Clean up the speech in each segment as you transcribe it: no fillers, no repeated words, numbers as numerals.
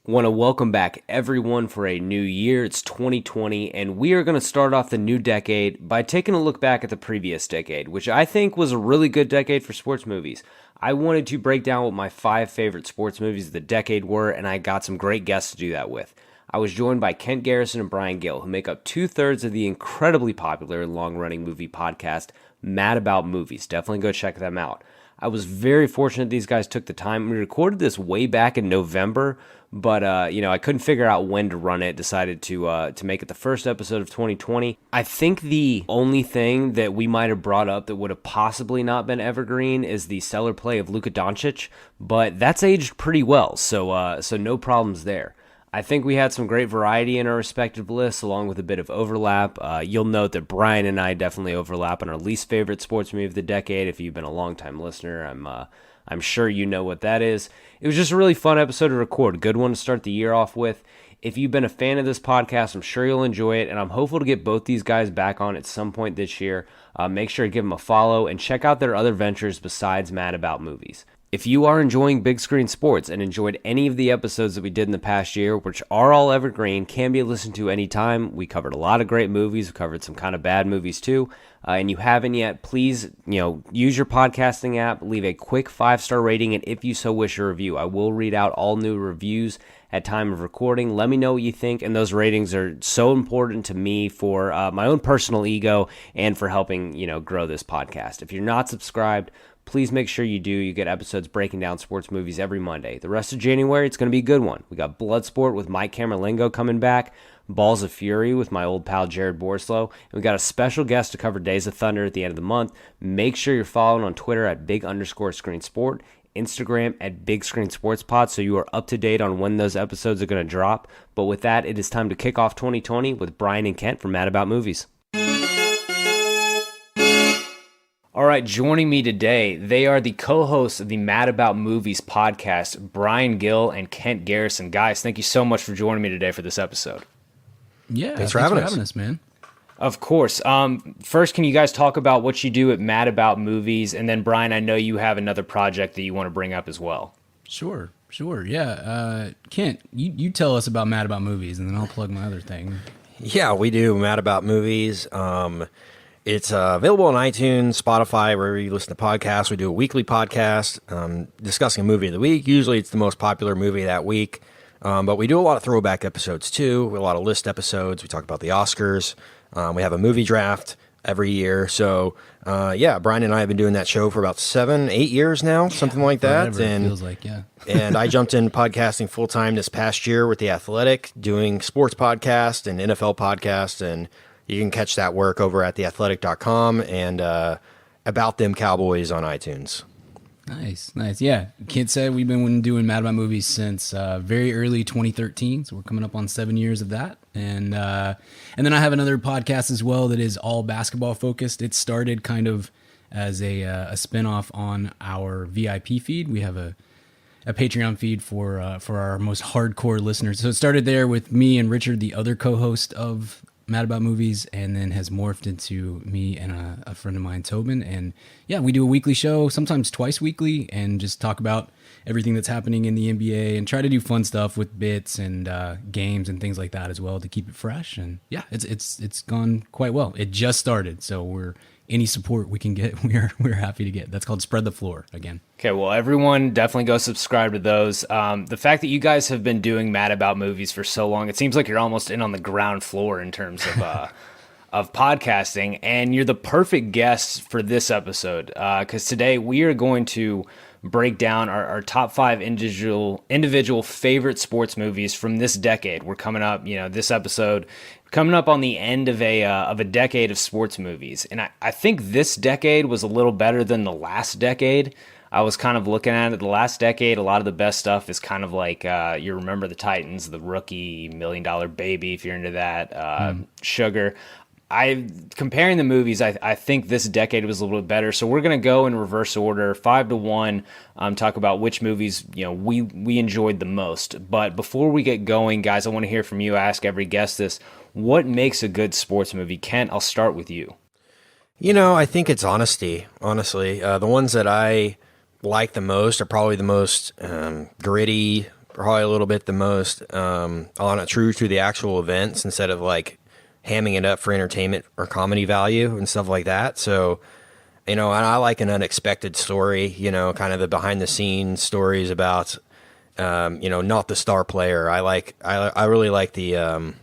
Want to welcome back everyone for a new year. It's 2020, and we are going to start off the new decade by taking a look back at the previous decade, which I think was a really good decade for sports movies. I wanted to break down what my 5 favorite sports movies of the decade were, and I got some great guests to do that with. I was joined by Kent Garrison and Brian Gill, who make up 2/3 of the incredibly popular and long-running movie podcast, Mad About Movies. Definitely go check them out. I was very fortunate these guys took the time. We recorded this way back in November, but I couldn't figure out when to run it. Decided to make it the first episode of 2020. I think the only thing that we might have brought up that would have possibly not been evergreen is the stellar play of Luka Doncic, but that's aged pretty well, so no problems there. I think we had some great variety in our respective lists, along with a bit of overlap. You'll note that Brian and I definitely overlap on our least favorite sports movie of the decade. If you've been a longtime listener, I'm sure you know what that is. It was just a really fun episode to record. Good one to start the year off with. If you've been a fan of this podcast, I'm sure you'll enjoy it, and I'm hopeful to get both these guys back on at some point this year. Make sure to give them a follow and check out their other ventures besides Mad About Movies. If you are enjoying big screen sports and enjoyed any of the episodes that we did in the past year, which are all evergreen, can be listened to anytime. We covered a lot of great movies. We covered some kind of bad movies too. And you haven't yet, please, use your podcasting app, leave a quick 5-star rating, and if you so wish, a review. I will read out all new reviews at time of recording. Let me know what you think, and those ratings are so important to me for my own personal ego and for helping, grow this podcast. If you're not subscribed, please make sure you do. You get episodes breaking down sports movies every Monday. The rest of January, it's going to be a good one. We got Bloodsport with Mike Camerlingo coming back, Balls of Fury with my old pal Jared Borslow, and we got a special guest to cover Days of Thunder at the end of the month. Make sure you're following on Twitter at @big_screensport, Instagram at @bigscreensportspod, so you are up to date on when those episodes are going to drop. But with that, it is time to kick off 2020 with Brian and Kent from Mad About Movies. All right, joining me today, they are the co-hosts of the Mad About Movies podcast, Brian Gill and Kent Garrison. Guys, thank you so much for joining me today for this episode. Yeah, thanks for having us, man. Of course. First, can you guys talk about what you do at Mad About Movies? And then, Brian, I know you have another project that you want to bring up as well. Sure. Yeah. Kent, you tell us about Mad About Movies, and then I'll plug my other thing. Yeah, we do Mad About Movies. It's available on iTunes, Spotify, wherever you listen to podcasts. We do a weekly podcast discussing a movie of the week. Usually it's the most popular movie that week. But we do a lot of throwback episodes, too. We have a lot of list episodes. We talk about the Oscars. We have a movie draft every year. So, Brian and I have been doing that show for about 7-8 years now, something like that. And it feels like, yeah. And I jumped in podcasting full-time this past year with The Athletic, doing sports podcast and NFL podcast, and you can catch that work over at theathletic.com and About Them Cowboys on iTunes. Nice. Yeah, Kent said we've been doing Mad About Movies since very early 2013, so we're coming up on 7 years of that. And then I have another podcast as well that is all basketball focused. It started kind of as a spinoff on our VIP feed. We have a Patreon feed for our most hardcore listeners. So it started there with me and Richard, the other co-host of Mad About Movies, and then has morphed into me and a friend of mine, Tobin. And yeah, we do a weekly show, sometimes twice weekly, and just talk about everything that's happening in the NBA and try to do fun stuff with bits and games and things like that as well to keep it fresh. And yeah, it's gone quite well. It just started, so any support we can get, we're happy to get. That's called Spread the Floor again. Okay, well, everyone definitely go subscribe to those. The fact that you guys have been doing Mad About Movies for so long, it seems like you're almost in on the ground floor in terms of podcasting, and you're the perfect guest for this episode because today we are going to break down our top 5 individual favorite sports movies from this decade. We're coming up, this episode coming up on the end of a decade of sports movies, and I think this decade was a little better than the last decade. I was kind of looking at it. The last decade, a lot of the best stuff is kind of like you remember the Titans, The Rookie, $1 Million Baby, if you're into that, Sugar. Comparing the movies, I think this decade was a little bit better. So we're going to go in reverse order, 5 to 1, talk about which movies we enjoyed the most. But before we get going, guys, I want to hear from you. I ask every guest this: what makes a good sports movie? Kent, I'll start with you. I think it's honesty. Honestly, the ones that I like the most are probably the most gritty, probably a little bit the most on it, true to the actual events instead of like hamming it up for entertainment or comedy value and stuff like that. So, and I like an unexpected story, kind of the behind the scenes stories about, not the star player. I really like the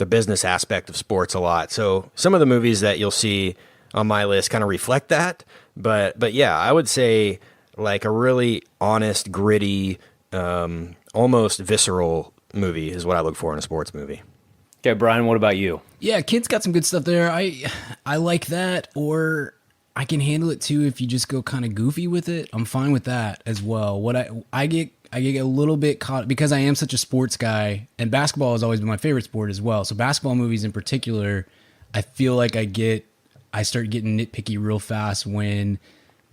business aspect of sports a lot. So some of the movies that you'll see on my list kind of reflect that. But yeah, I would say like a really honest, gritty, almost visceral movie is what I look for in a sports movie. Okay, Brian, what about you? Yeah, Kid's got some good stuff there. I like that, or I can handle it too if you just go kind of goofy with it. I'm fine with that as well. What I get a little bit caught because I am such a sports guy, and basketball has always been my favorite sport as well. So basketball movies in particular, I feel like I start getting nitpicky real fast when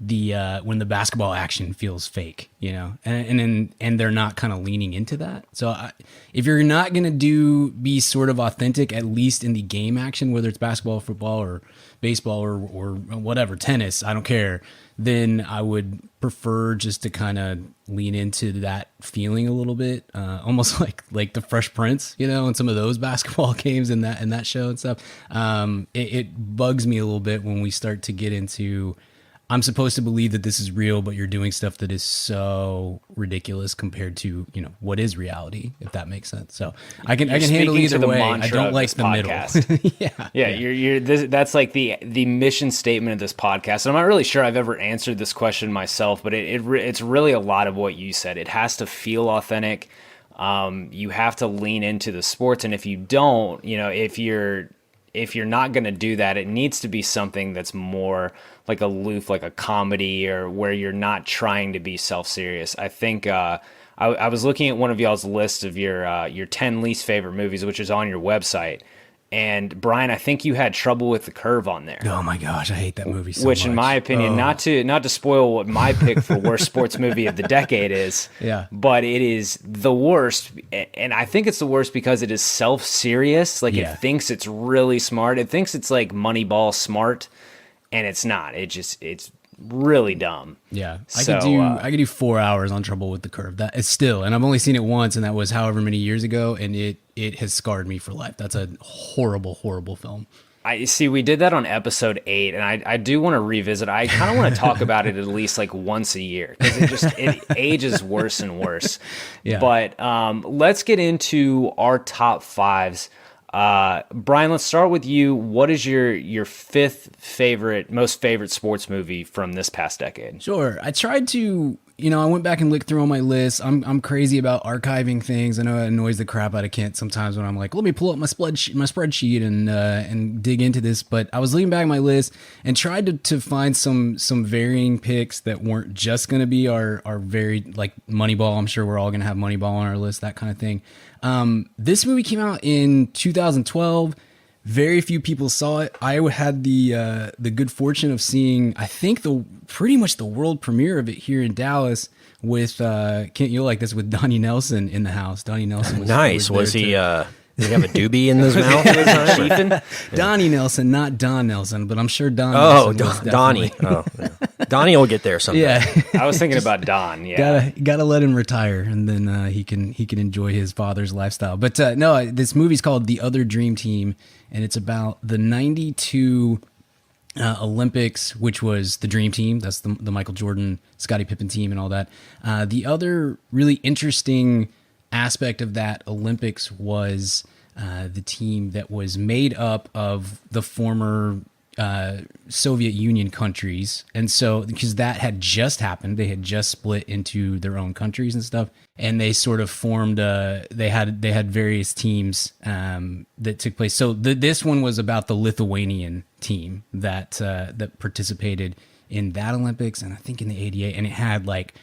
the basketball action feels fake, and they're not kind of leaning into that. So if you're not going to be sort of authentic, at least in the game action, whether it's basketball, football, or baseball, or whatever, tennis, I don't care, then I would prefer just to kind of lean into that feeling a little bit, almost like the Fresh Prince, and some of those basketball games in that show and stuff. It bugs me a little bit when we start to get into, I'm supposed to believe that this is real, but you're doing stuff that is so ridiculous compared to, what is reality, if that makes sense. So I can handle either way. I don't like the podcast. middle. Yeah. That's like the mission statement of this podcast. And I'm not really sure I've ever answered this question myself, but it's really a lot of what you said. It has to feel authentic. You have to lean into the sports. And if you don't, if you're not going to do that, it needs to be something that's more like aloof, like a comedy, or where you're not trying to be self-serious. I think I was looking at one of y'all's list of your 10 least favorite movies, which is on your website. And Brian, I think you had Trouble with the Curve on there. Oh my gosh, I hate that movie so Which, much. in my opinion, not to spoil what my pick for worst sports movie of the decade is, yeah, but it is the worst, and I think it's the worst because it is self-serious. Like it thinks it's really smart. It thinks it's like Moneyball smart, and it's not. It's really dumb. Yeah, I could do 4 hours on Trouble with the Curve. That is still, and I've only seen it once, and that was however many years ago, and it has scarred me for life. That's a horrible, horrible film. I see. We did that on episode 8, and I do want to revisit. I kind of want to talk about it at least like once a year because it ages worse and worse. Yeah. But let's get into our top fives. Brian, let's start with you. What is your fifth most favorite sports movie from this past decade? Sure. I tried to, I went back and looked through all my lists. I'm crazy about archiving things. I know it annoys the crap out of Kent sometimes when I'm like, let me pull up my spreadsheet and dig into this. But I was looking back at my list and tried to find some varying picks that weren't just going to be our very, like, Moneyball. I'm sure we're all going to have Moneyball on our list, that kind of thing. This movie came out in 2012. Very few people saw it. I had the good fortune of seeing, I think, pretty much the world premiere of it here in Dallas with Kent, you'll like this, with Donnie Nelson in the house. Donnie Nelson was nice. Was he? Did he have a doobie in his mouth? Donnie Nelson, not Don Nelson, but I'm sure Don. Oh, Nelson Donnie. Oh, yeah. Donnie will get there someday. Yeah, I was thinking about Don. Yeah, gotta let him retire, and then he can enjoy his father's lifestyle. But no, this movie's called The Other Dream Team, and it's about the '92 Olympics, which was the Dream Team. That's the Michael Jordan, Scottie Pippen team, and all that. The other really interesting aspect of that Olympics was the team that was made up of the former Soviet Union countries. And so, because that had just happened, they had just split into their own countries and stuff, and they sort of formed they had various teams that took place. So this one was about the Lithuanian team that participated in that Olympics, and I think in the '88, and it had like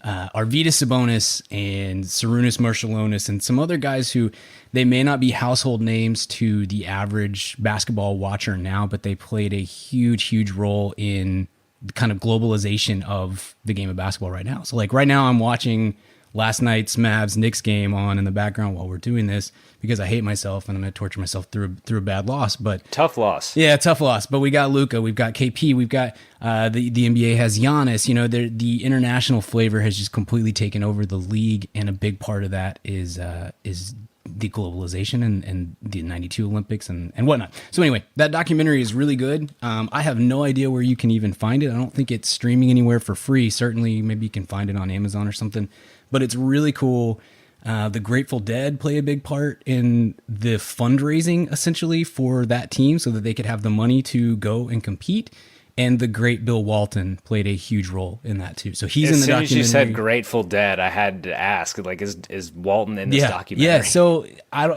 Arvydas Sabonis and Sarunas Marciulionis and some other guys who they may not be household names to the average basketball watcher now, but they played a huge role in the kind of globalization of the game of basketball right now. So like right now I'm watching last night's Mavs-Knicks game on in the background while we're doing this because I hate myself and I'm going to torture myself through a bad loss. But tough loss. Yeah, tough loss. But we got Luka, we've got KP, we've got the NBA has Giannis. You know, the international flavor has just completely taken over the league, and a big part of that is the globalization and the 92 Olympics and whatnot. So anyway, that documentary is really good. I have no idea where you can even find it. I don't think it's streaming anywhere for free. Certainly, maybe you can find it on Amazon or something. But it's really cool. The Grateful Dead play a big part in the fundraising, essentially, for that team so that they could have the money to go and compete. And the great Bill Walton played a huge role in that, too. So he's in the documentary. As soon as you said Grateful Dead, I had to ask, like, is Walton in this documentary? Yeah, so I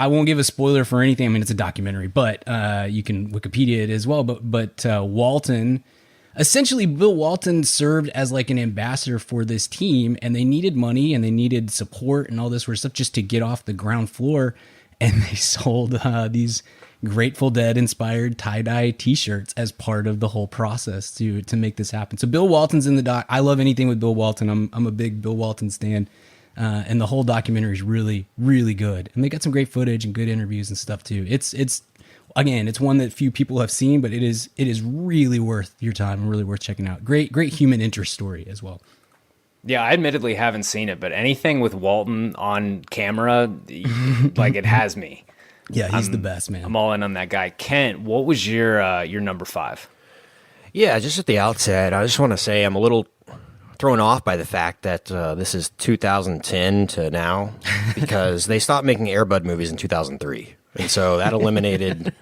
won't give a spoiler for anything. I mean, it's a documentary, but you can Wikipedia it as well. But Walton... Essentially, Bill Walton served as like an ambassador for this team, and they needed money and they needed support and all this sort of stuff just to get off the ground floor. And they sold these Grateful Dead inspired tie-dye t-shirts as part of the whole process to make this happen. So Bill Walton's in the doc. I love anything with Bill Walton. I'm a big Bill Walton stan. And the whole documentary is really, really good. And they got some great footage and good interviews and stuff too. Again, it's one that few people have seen, but it is really worth your time and really worth checking out. Great human interest story as well. Yeah, I admittedly haven't seen it, but anything with Walton on camera, like it has me. Yeah, he's the best, man. I'm all in on that guy. Kent, what was your number 5? Yeah, just at the outset, I just want to say I'm a little thrown off by the fact that this is 2010 to now because they stopped making Air Bud movies in 2003. And so that eliminated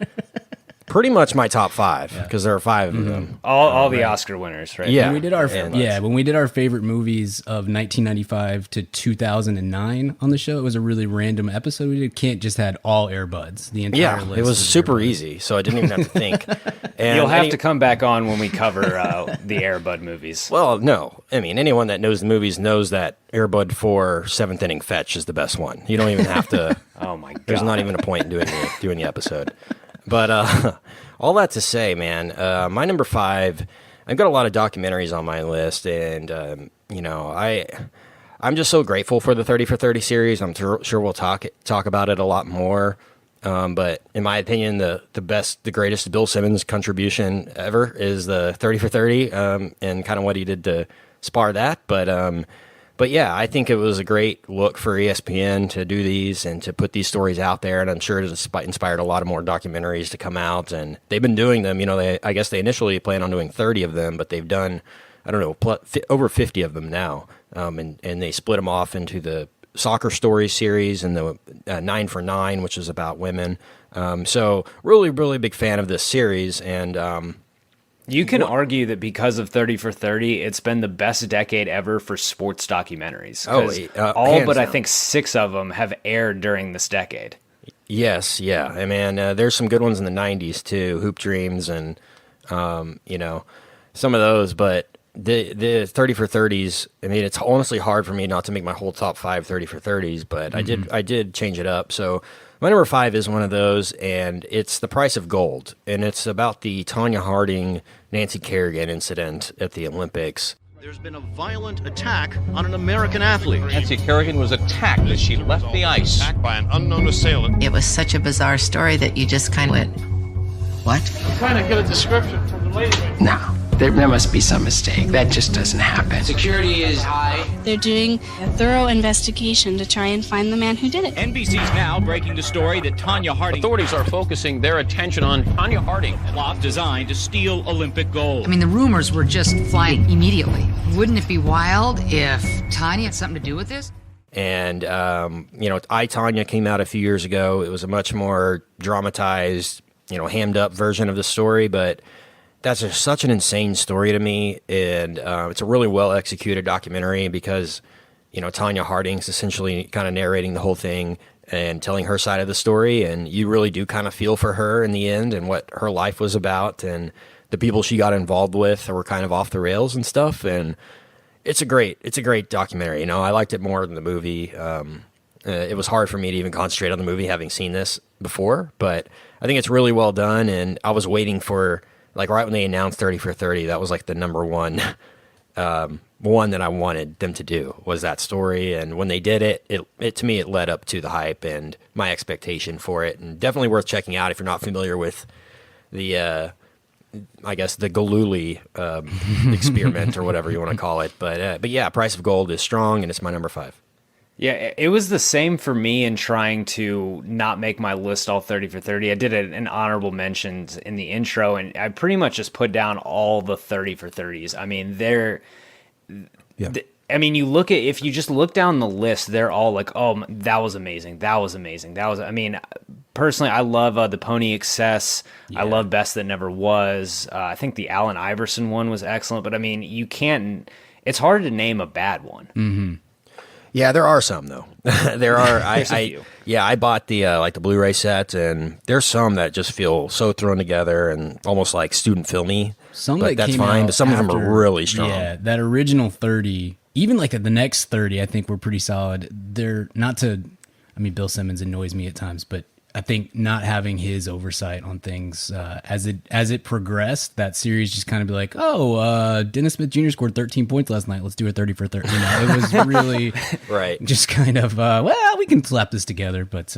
pretty much my top 5 because there are 5 of them. All the Oscar winners, right? Yeah. When we did our favorite movies of 1995 to 2009 on the show, it was a really random episode we did. Kent just had all Air Buds. The entire list. It was super easy, so I didn't even have to think. And you'll have to come back on when we cover the Air Bud movies. Well, no. I mean, anyone that knows the movies knows that Air Bud 4 7th Inning Fetch is the best one. You don't even have to. Oh, my God. There's not even a point in doing the episode. But all that to say, man, my number 5, I've got a lot of documentaries on my list, and I'm just so grateful for the 30 for 30 series. I'm sure we'll talk about it a lot more. But in my opinion, the greatest Bill Simmons contribution ever is the 30 for 30, and kind of what he did to spar that. But yeah, I think it was a great look for ESPN to do these and to put these stories out there, and I'm sure it has inspired a lot of more documentaries to come out, and they've been doing them. I guess they initially planned on doing 30 of them, but they've done, I don't know, over 50 of them now, and they split them off into the Soccer Stories series and the 9 for 9, which is about women. So really, really big fan of this series, and you can argue that because of 30 for 30, it's been the best decade ever for sports documentaries. All but I think 6 of them have aired during this decade. Yes, yeah. I mean, there's some good ones in the 90s too, Hoop Dreams and, some of those. But the 30 for 30s, I mean, it's honestly hard for me not to make my whole top 5 30 for 30s, but I did change it up. So my number 5 is one of those, and it's The Price of Gold, and it's about the Tonya Harding, Nancy Kerrigan incident at the Olympics. There's been a violent attack on an American athlete. Nancy Kerrigan was attacked as she left the ice. Attacked by an unknown assailant. It was such a bizarre story that you just kind of went, what? I'm trying to get a description from the lady. No. There must be some mistake. That just doesn't happen. Security is high. They're doing a thorough investigation to try and find the man who did it. NBC's now breaking the story that Tonya Harding... Authorities are focusing their attention on Tonya Harding. A plot designed to steal Olympic gold. I mean, the rumors were just flying immediately. Wouldn't it be wild if Tonya had something to do with this? And, I, Tonya came out a few years ago. It was a much more dramatized, hammed up version of the story, but that's just such an insane story to me, and it's a really well-executed documentary because, Tonya Harding's essentially kind of narrating the whole thing and telling her side of the story, and you really do kind of feel for her in the end and what her life was about, and the people she got involved with were kind of off the rails and stuff, and it's a great documentary. I liked it more than the movie. It was hard for me to even concentrate on the movie having seen this before, but I think it's really well done, and I was waiting for... Like right when they announced 30 for 30, that was like the number one one that I wanted them to do was that story. And when they did it to me, it led up to the hype and my expectation for it, and definitely worth checking out if you're not familiar with the, I guess the Galooly experiment or whatever you want to call it. But yeah, Price of Gold is strong, and it's my number 5. Yeah, it was the same for me in trying to not make my list all 30 for 30. I did an honorable mentions in the intro, and I pretty much just put down all the 30 for 30s. I mean, if you just look down the list, they're all like, oh, that was amazing. That was amazing. I mean, personally, I love The Pony Excess. Yeah. I love Best That Never Was. I think the Allen Iverson one was excellent, but I mean, it's hard to name a bad one. Mm-hmm. Yeah, there are some though. There are. I bought the the Blu-ray set, and there's some that just feel so thrown together and almost like student filmy. Some but that's fine. But some of them are really strong. Yeah, that original 30, even like the next 30, I think were pretty solid. They're not to. I mean, Bill Simmons annoys me at times, but I think not having his oversight on things as it progressed, that series just kind of be like, Dennis Smith Jr. scored 13 points last night. Let's do a 30 for 30. It was really right. Just kind of we can slap this together. But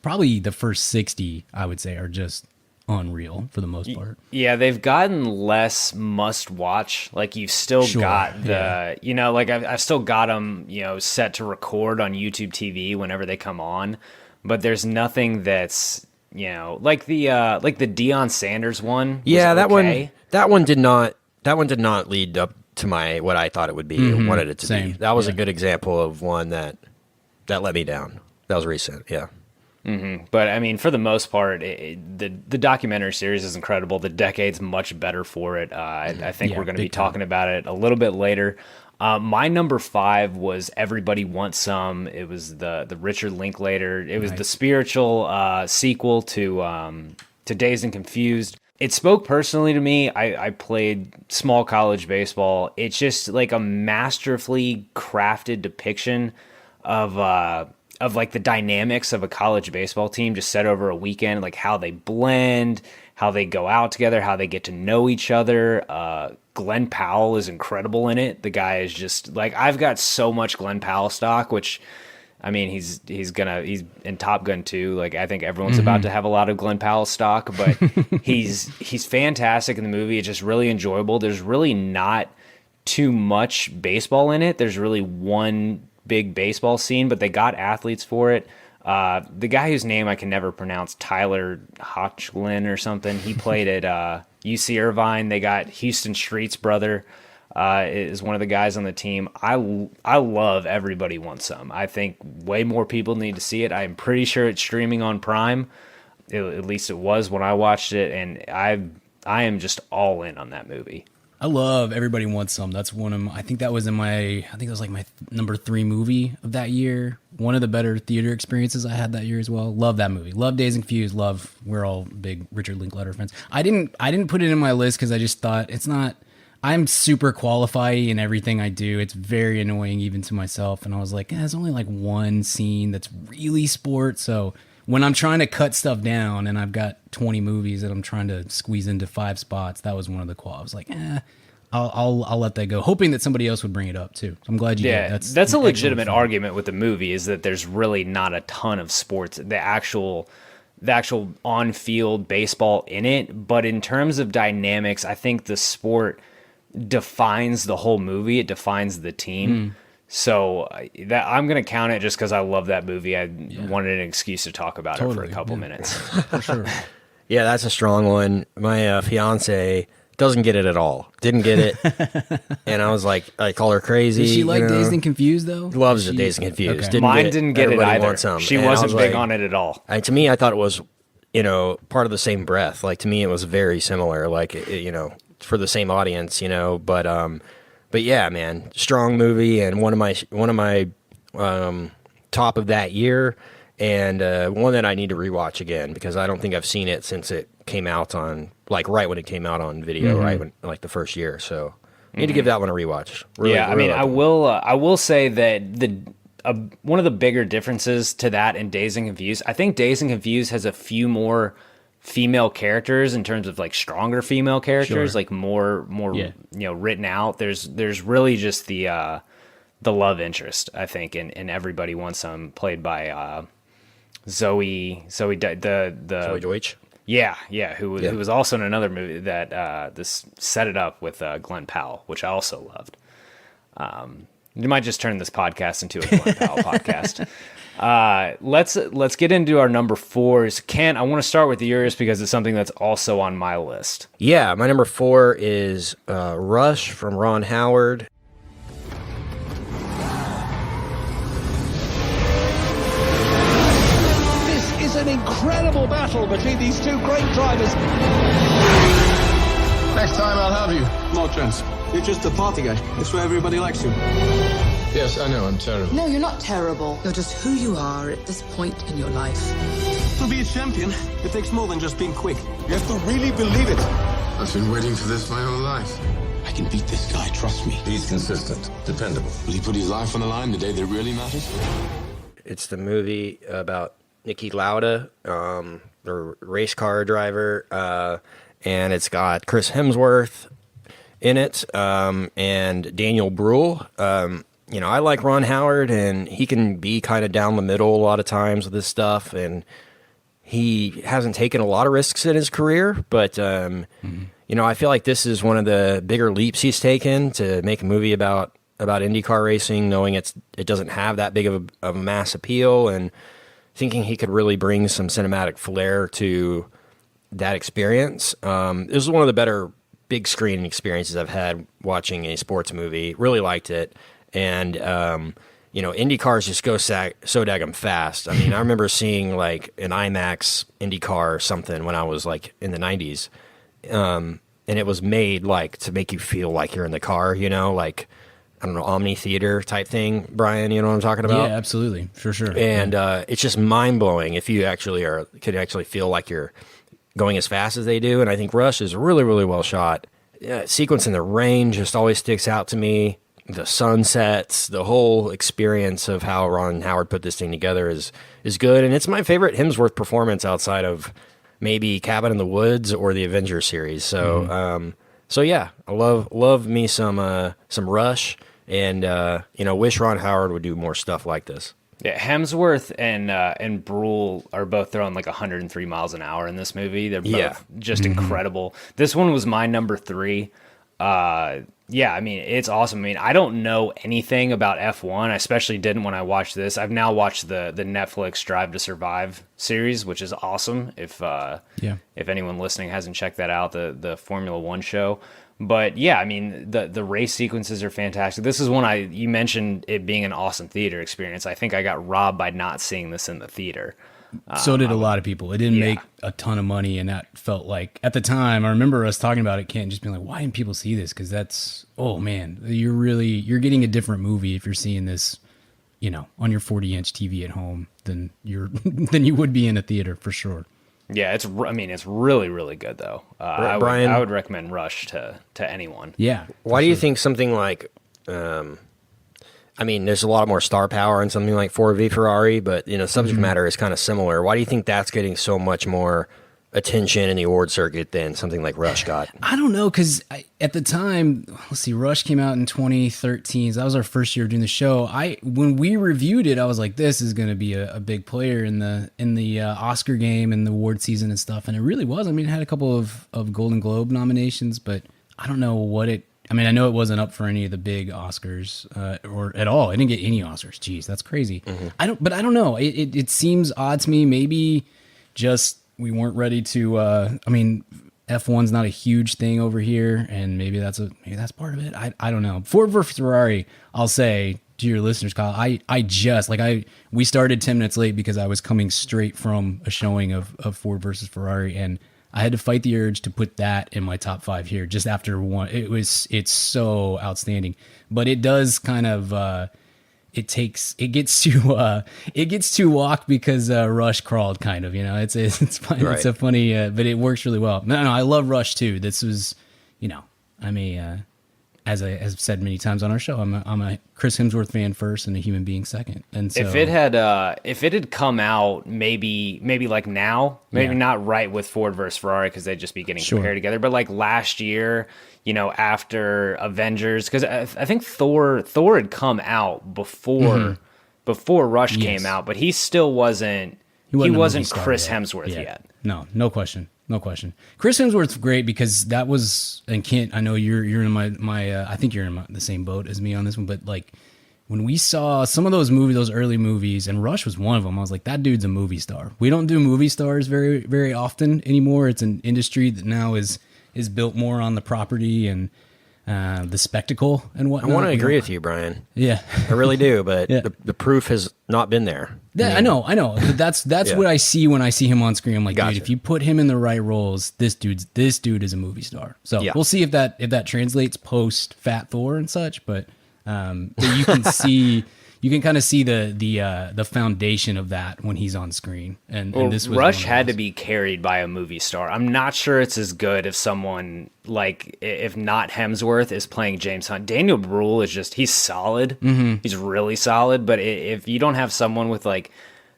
probably the first 60, I would say, are just unreal for the most part. Yeah, they've gotten less must watch. Like you've still got I've still got them set to record on YouTube TV whenever they come on. But there's nothing that's like the Deion Sanders one. Yeah, that one did not lead up to what I thought it would be or wanted it to be. That was a good example of one that let me down. That was recent. Yeah. Mm-hmm. But I mean, for the most part, the documentary series is incredible. The decade's much better for it. I think we're going to be talking about it a little bit later. My number 5 was Everybody Wants Some. It was the Richard Linklater. It was the spiritual sequel to Dazed and Confused. It spoke personally to me. I played small college baseball. It's just like a masterfully crafted depiction of like the dynamics of a college baseball team just set over a weekend, like how they blend, how they go out together, how they get to know each other. Glenn Powell is incredible in it. The guy is just like, I've got so much Glenn Powell stock, which I mean, he's in Top Gun 2. Like, I think everyone's about to have a lot of Glenn Powell stock, but he's fantastic in the movie. It's just really enjoyable. There's really not too much baseball in it. There's really one big baseball scene, but they got athletes for it. The guy whose name I can never pronounce, Tyler Hoechlin or something, he played at UC Irvine. They got Houston Street's brother is one of the guys on the team. I love Everybody Wants Some. I think way more people need to see it. I'm pretty sure it's streaming on Prime. At least it was when I watched it, and I am just all in on that movie. I love Everybody Wants Some. That's one of I think that was my number 3 movie of that year. One of the better theater experiences I had that year as well. Love that movie. Love Dazed and Confused. We're all big Richard Linklater fans. I didn't put it in my list because I just thought it's not. I'm super qualified in everything I do. It's very annoying even to myself. And I was like, there's only like one scene that's really sports. So when I'm trying to cut stuff down and I've got 20 movies that I'm trying to squeeze into 5 spots, that was one of the quals. I was like, I'll let that go, hoping that somebody else would bring it up too. So I'm glad you did. That's a legitimate argument with the movie, is that there's really not a ton of sports, the actual on-field baseball in it. But in terms of dynamics, I think the sport defines the whole movie. It defines the team. So that I'm going to count it just because I love that movie. I wanted an excuse to talk about it for a couple minutes. For sure. Yeah, that's a strong one. My fiance doesn't get it at all. Didn't get it. And I was like, I call her crazy. Did she like Dazed and Confused though? Loves it, Dazed and Confused. Okay. Mine didn't get it either. She wasn't big on it at all. To me, I thought it was, part of the same breath. Like, to me, it was very similar. Like, for the same audience, but yeah, man, strong movie, and one of my top of that year, and one that I need to rewatch again because I don't think I've seen it since it came out on, like, right when it came out on video, right when, like, the first year. So I need to give that one a rewatch. Really, I mean, I will say that one of the bigger differences to that and Dazed and Confused, I think Dazed and Confused has a few more female characters in terms of like stronger female characters, Sure. like more written out. There's really just the love interest, I think, and Everybody Wants Some, played by Zoe Deutsch. Yeah, who was also in another movie that this Set It Up with Glenn Powell, which I also loved. You might just turn this podcast into a Glenn Powell podcast. Let's get into our number 4s. Kent, I want to start with yours because it's something that's also on my list. Yeah, my number 4 is Rush from Ron Howard. This is an incredible battle between these two great drivers. Next time I'll have you. No chance. You're just a party guy. That's why everybody likes you. Yes, I know, I'm terrible. No, you're not terrible. You're just who you are at this point in your life. To be a champion, it takes more than just being quick. You have to really believe it. I've been waiting for this my whole life. I can beat this guy, trust me. He's consistent, dependable. Will he put his life on the line the day that really matters? It's the movie about Niki Lauda, the race car driver, and it's got Chris Hemsworth in it, and Daniel Bruhl. I like Ron Howard, and he can be kind of down the middle a lot of times with this stuff, and he hasn't taken a lot of risks in his career, but, I feel like this is one of the bigger leaps he's taken to make a movie about IndyCar racing, knowing it doesn't have that big of a mass appeal, and thinking he could really bring some cinematic flair to that experience. This was one of the better big screen experiences I've had watching a sports movie. Really liked it. And, IndyCars just go so daggum fast. I mean, I remember seeing like an IMAX IndyCar or something when I was like in the 90s. And it was made like to make you feel like you're in the car, like, I don't know, Omni Theater type thing. Brian, you know what I'm talking about? Yeah, absolutely. For sure. And it's just mind blowing if you could actually feel like you're going as fast as they do. And I think Rush is really, really well shot. Sequence in the rain just always sticks out to me. The sunsets, the whole experience of how Ron Howard put this thing together is good. And it's my favorite Hemsworth performance outside of maybe Cabin in the Woods or the Avengers series. So, yeah, I love me some Rush, and wish Ron Howard would do more stuff like this. Yeah, Hemsworth and Bruhl are both throwing like 103 miles an hour in this movie. They're both just incredible. This one was my number 3. Yeah, I mean, it's awesome. I mean, I don't know anything about F1. I especially didn't when I watched this. I've now watched the Netflix Drive to Survive series, which is awesome. If anyone listening hasn't checked that out, the Formula One show. But yeah, I mean, the race sequences are fantastic. This is one you mentioned it being an awesome theater experience. I think I got robbed by not seeing this in the theater. So did a lot of people. It didn't make a ton of money, and that felt like, at the time, I remember us talking about it, Kent, just being like, why didn't people see this? Because that's, oh man, you're getting a different movie if you're seeing this, on your 40-inch TV at home than you would be in a theater, for sure. Yeah, it's really, really good, though. Brian, I would recommend Rush to anyone. Yeah. Why do you think something like... there's a lot more star power in something like Ford v Ferrari, but subject matter is kind of similar. Why do you think that's getting so much more attention in the award circuit than something like Rush got? I don't know, because at the time, let's see, Rush came out in 2013. So that was our first year doing the show. When we reviewed it, I was like, this is going to be a big player in the Oscar game and the award season and stuff, and it really was. I mean, it had a couple of Golden Globe nominations, but I don't know what it. I mean, I know it wasn't up for any of the big Oscars or at all. I didn't get any Oscars. Jeez, that's crazy. Mm-hmm. I don't know. It seems odd to me. Maybe just we weren't ready to. F1's not a huge thing over here, and maybe that's part of it. I don't know. Ford versus Ferrari. I'll say to your listeners, Kyle. We started 10 minutes late because I was coming straight from a showing of Ford versus Ferrari, and I had to fight the urge to put that in my top 5 here just after one. It's so outstanding, but it does kind of, it gets too walked because Rush crawled kind of, it's funny. Right. It's a funny, but it works really well. No, I love Rush too. This was, I as I've said many times on our show, I'm a Chris Hemsworth fan first and a human being second. And so if it had come out maybe like now, maybe not right with Ford versus Ferrari because they'd just be getting compared together, but like last year, you know, after Avengers, because I think Thor had come out before Rush came out, but he still wasn't Chris Hemsworth yet. No question. Chris Hemsworth's great because that was, and Kent, I know you're in my I think you're in the same boat as me on this one, but like when we saw some of those movies, those early movies, and Rush was one of them, I was like, that dude's a movie star. We don't do movie stars very, very often anymore. It's an industry that now is built more on the property and the spectacle and whatnot. I want to agree with you, Brian. Yeah, I really do, but the proof has not been there. Yeah, I know. But that's what I see when I see him on screen. I'm like, dude, if you put him in the right roles, this dude is a movie star. So we'll see if that translates post Fat Thor and such. But you can see. You can kind of see the foundation of that when he's on screen. And this was Rush had to be carried by a movie star. I'm not sure it's as good if someone like, if not Hemsworth, is playing James Hunt. Daniel Bruhl is just, he's solid. He's really solid. But if you don't have someone with like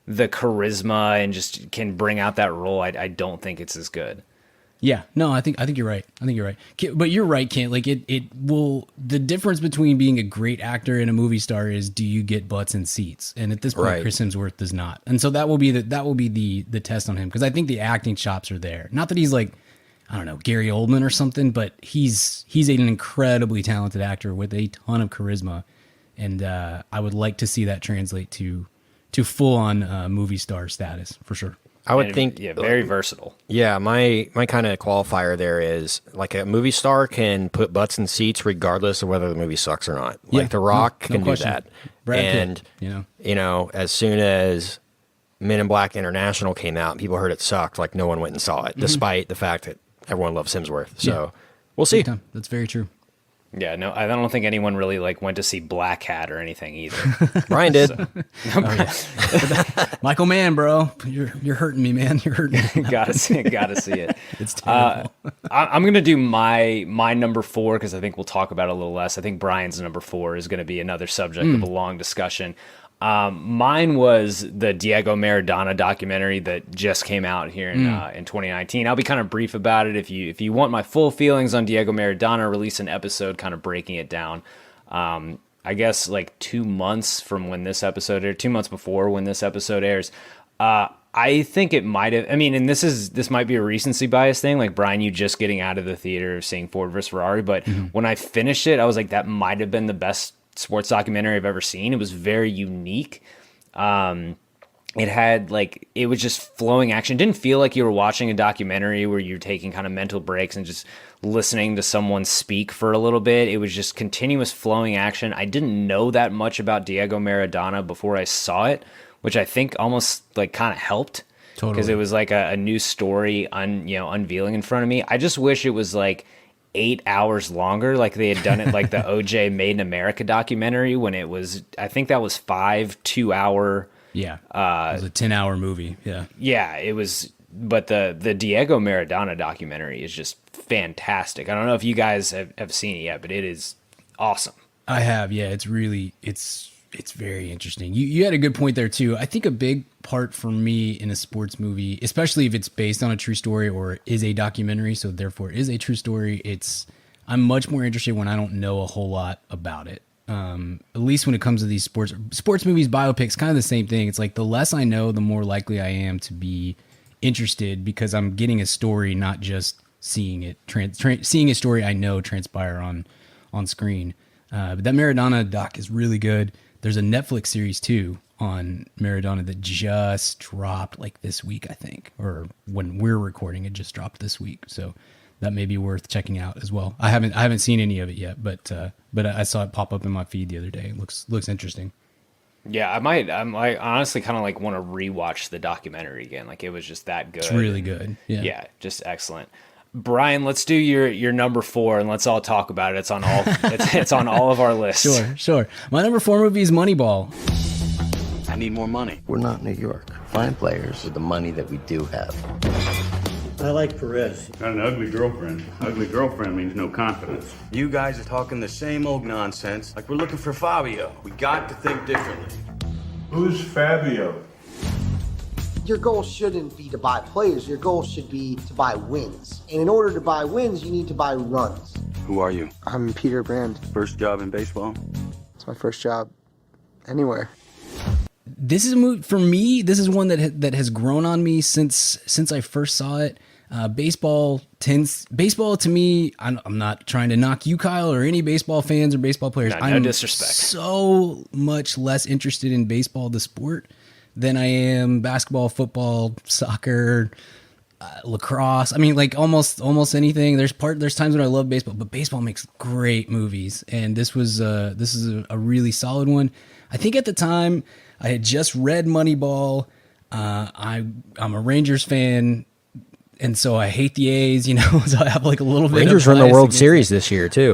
the charisma and just can bring out that role, I don't think it's as good. Yeah, no, I think you're right. But you're right, Kent. Like it will. The difference between being a great actor and a movie star is, do you get butts in seats? And at this point, Chris Hemsworth does not. And so that will be the test on him, because I think the acting chops are there. Not that he's like, I don't know, Gary Oldman or something, but he's an incredibly talented actor with a ton of charisma, and I would like to see that translate to full on movie star status for sure. I would think, very versatile. Yeah, my kind of qualifier there is like a movie star can put butts in seats regardless of whether the movie sucks or not. Like The Rock can do that. Brad Pitt, you know, as soon as Men in Black International came out, people heard it sucked. Like no one went and saw it, despite the fact that everyone loves Hemsworth. So we'll see. That's very true. Yeah, no, I don't think anyone really like went to see Black Hat or anything either. Brian did. Michael Mann, bro, you're hurting me, man. You're hurting me. gotta see it. It's terrible. I'm gonna do my number 4 because I think we'll talk about it a little less. I think Brian's number 4 is gonna be another subject of a long discussion. Mine was the Diego Maradona documentary that just came out here in 2019. I'll be kind of brief about it. If you want my full feelings on Diego Maradona, release an episode kind of breaking it down. I guess like 2 months from when this episode aired, 2 months before when this episode airs. I think it might have, I mean, and this might be a recency bias thing, like Brian, you just getting out of the theater seeing Ford vs. Ferrari, but when I finished it, I was like, that might have been the best sports documentary I've ever seen. It was very unique. It had it was just flowing action. It didn't feel like you were watching a documentary where you're taking kind of mental breaks and just listening to someone speak for a little bit. It was just continuous flowing action. I didn't know that much about Diego Maradona before I saw it, which I think almost kind of helped. Totally. Because it was like a new story unveiling in front of me. I just wish it was 8 hours longer, like they had done it like the OJ Made in America documentary, when it was, I think that was 5 2-hour. Yeah. It was a 10-hour movie. Yeah. Yeah, it was. But the Diego Maradona documentary is just fantastic. I don't know if you guys have seen it yet, but it is awesome. I have. Yeah. It's very interesting. You had a good point there too. I think a big part for me in a sports movie, especially if it's based on a true story or is a documentary, so therefore is a true story, I'm much more interested when I don't know a whole lot about it. At least when it comes to these sports movies, biopics, kind of the same thing. It's like the less I know, the more likely I am to be interested, because I'm getting a story, not just seeing it seeing a story I know transpire on screen. But that Maradona doc is really good. There's a Netflix series too on Maradona that just dropped this week, I think, or when we're recording, it just dropped this week. So that may be worth checking out as well. I haven't seen any of it yet, but I saw it pop up in my feed the other day. It looks interesting. Yeah, I honestly kind of want to rewatch the documentary again. It was just that good. It's really good. Yeah. Yeah, just excellent. Brian, let's do your number 4 and let's all talk about it. It's on all it's on all of our lists. Sure. My number 4 movie is Moneyball. I need more money. We're not New York. Fine players with the money that we do have. I like Perez. Got an ugly girlfriend. Ugly girlfriend means no confidence. You guys are talking the same old nonsense like we're looking for Fabio. We got to think differently. Who's Fabio? Your goal shouldn't be to buy players. Your goal should be to buy wins. And in order to buy wins, you need to buy runs. Who are you? I'm Peter Brand. First job in baseball? It's my first job anywhere. This is a movie for me. This is one that has grown on me since I first saw it. Baseball to me. I'm not trying to knock you, Kyle, or any baseball fans or baseball players. No disrespect. So much less interested in baseball, the sport, than I am basketball, football, soccer, lacrosse. I mean, like almost anything. There's times when I love baseball, but baseball makes great movies, and this is a really solid one. I think at the time I had just read Moneyball. I'm a Rangers fan, and so I hate the A's, so I have like a little bit Rangers of were in the bias World against Series this year too.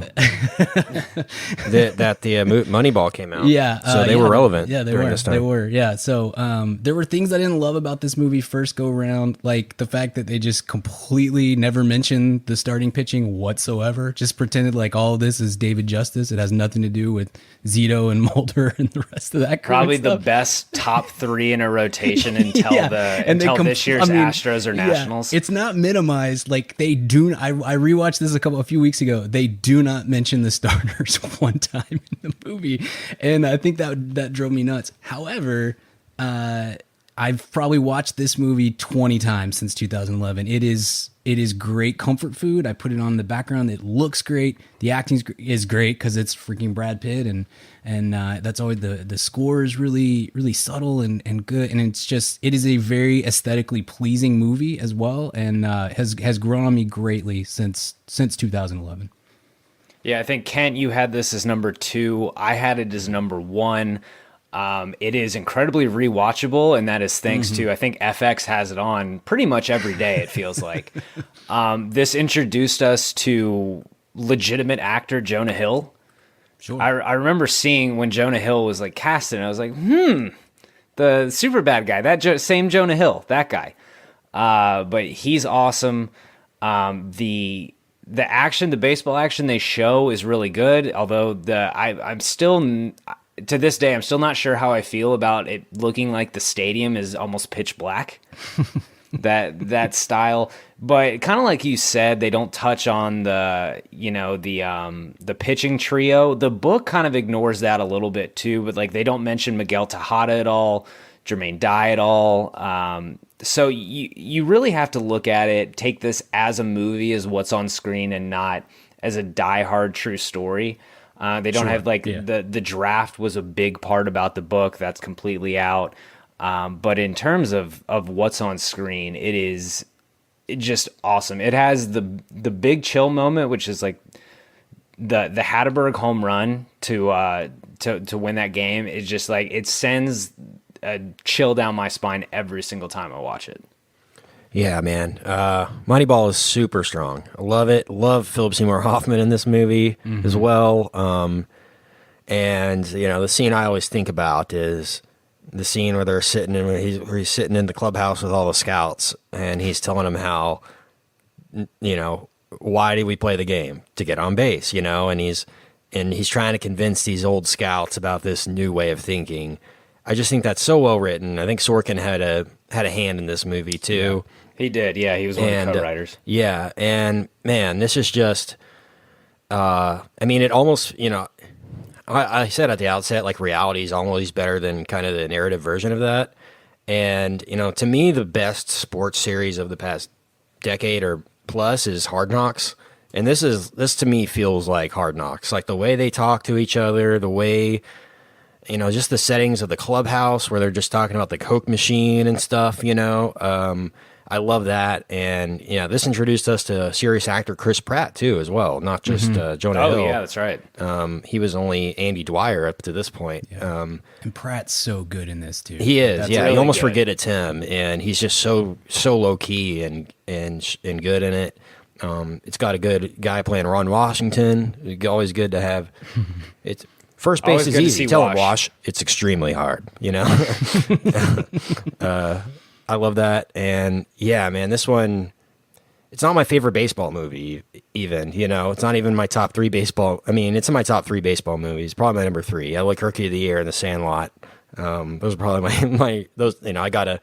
that the Moneyball came out. Yeah. So they were relevant during this time. They were, yeah. So there were things I didn't love about this movie first go around, like the fact that they just completely never mentioned the starting pitching whatsoever. Just pretended like all of this is David Justice. It has nothing to do with Zito and Mulder and the rest of that. Probably the best top three in a rotation until this year's Astros or Nationals. It's not minimized. Like they do. I rewatched this a few weeks ago. They do not mention the starters one time in the movie, and I think that drove me nuts. However, I've probably watched this movie 20 times since 2011. It is great comfort food. I put it on in the background. It looks great. The acting is great because it's freaking Brad Pitt, and that's always the score is really really subtle and good. And it is a very aesthetically pleasing movie as well, and has grown on me greatly since 2011. Yeah, I think Kent, you had this as number 2. I had it as number 1. It is incredibly rewatchable, and that is thanks to, I think FX has it on pretty much every day, it feels like. This introduced us to legitimate actor Jonah Hill. Sure. I remember seeing when Jonah Hill was like casted, and I was like, the super bad guy, that same Jonah Hill, that guy. But he's awesome. The action, the baseball action they show is really good, although I'm still... To this day, I'm still not sure how I feel about it looking like the stadium is almost pitch black. that style, but kind of like you said, they don't touch on the pitching trio. The book kind of ignores that a little bit too, but like they don't mention Miguel Tejada at all, Jermaine Dye at all. So you really have to look at it, take this as a movie, as what's on screen, and not as a diehard true story. They don't have the draft was a big part about the book. That's completely out. But in terms of what's on screen, it's just awesome. It has the big chill moment, which is like the Hatterberg home run to win that game. It's just like it sends a chill down my spine every single time I watch it. Yeah, man. Moneyball is super strong. I love it. Love Philip Seymour Hoffman in this movie as well. And the scene I always think about is the scene where they're sitting where he's sitting in the clubhouse with all the scouts, and he's telling them how, why do we play the game? To get on base, and he's trying to convince these old scouts about this new way of thinking. I just think that's so well written. I think Sorkin had a hand in this movie too. Yeah, he did. Yeah, he was one of the co-writers. Yeah, and man, this is just. It almost I said at the outset, like, reality is always better than kind of the narrative version of that. And to me, the best sports series of the past decade or plus is Hard Knocks. And this to me feels like Hard Knocks, like the way they talk to each other, the way. Just the settings of the clubhouse where they're just talking about the Coke machine and stuff, I love that. And, this introduced us to serious actor Chris Pratt, too, as well, not just Jonah Hill. Oh, yeah, that's right. He was only Andy Dwyer up to this point. Yeah. And Pratt's so good in this, too. He is, really you almost good. forget it's him, and he's just so low-key and good in it. It's got a good guy playing Ron Washington. It's always good to have. It's... First base is easy. Tell him, Wash. It's extremely hard, I love that. And yeah, man, this one, it's not my favorite baseball movie, even. It's not even my top 3 baseball. I mean, it's in my top 3 baseball movies. Probably my number 3. I like Rookie of the Year and The Sandlot. Those are probably my those. I got a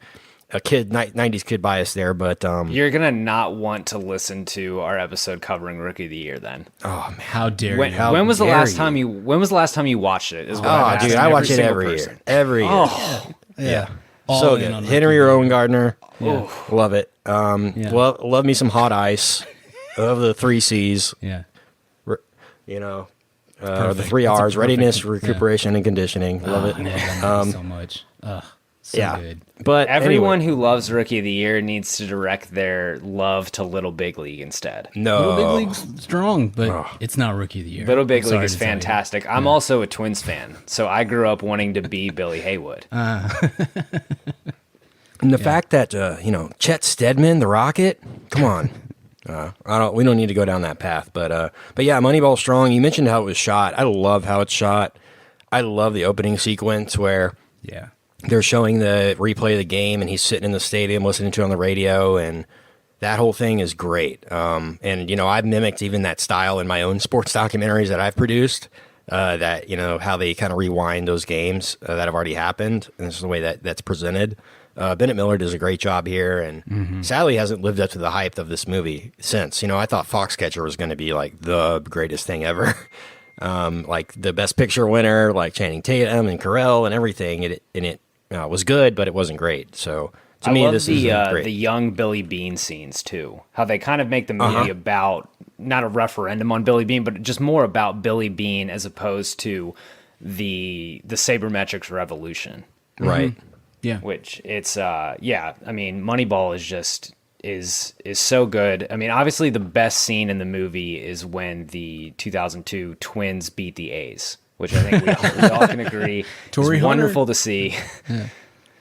kid 90s kid bias there, but you're gonna not want to listen to our episode covering Rookie of the Year. Then, oh man, how dare you? When was the last time you? When was the last time you watched it? Is what I'm dude, asking I watch it every person. year. Every year. Oh, yeah. All So in good. on Henry Rowengartner. Yeah. Love it. Love me some hot ice. Love the 3 C's. Yeah. The 3 R's: readiness, recuperation, and conditioning. Love it. Man, so much. So good. But everyone anyway. who loves Rookie of the Year needs to direct their love to Little Big League instead. No, Little Big League's strong, but it's not Rookie of the Year. Little Big League is fantastic. I'm also a Twins fan, so I grew up wanting to be Billy Haywood. And the fact that Chet Steadman, the Rocket, come on. We don't need to go down that path, but yeah, Moneyball's strong. You mentioned how it was shot. I love how it's shot. I love the opening sequence where they're showing the replay of the game, and he's sitting in the stadium listening to it on the radio, and that whole thing is great. And I've mimicked even that style in my own sports documentaries that I've produced. That how they kind of rewind those games that have already happened, and this is the way that's presented. Bennett Miller does a great job here, and sadly hasn't lived up to the hype of this movie since. I thought Foxcatcher was going to be like the greatest thing ever, like the Best Picture winner, like Channing Tatum and Carell and everything. It was good, but it wasn't great. So to me, this is great. The young Billy Bean scenes too. How they kind of make the movie about not a referendum on Billy Bean, but just more about Billy Bean as opposed to the sabermetrics revolution. Right. Yeah. Which it's I mean, Moneyball is so good. I mean, obviously the best scene in the movie is when the 2002 Twins beat the A's, which I think we all can agree is wonderful to see. Yeah.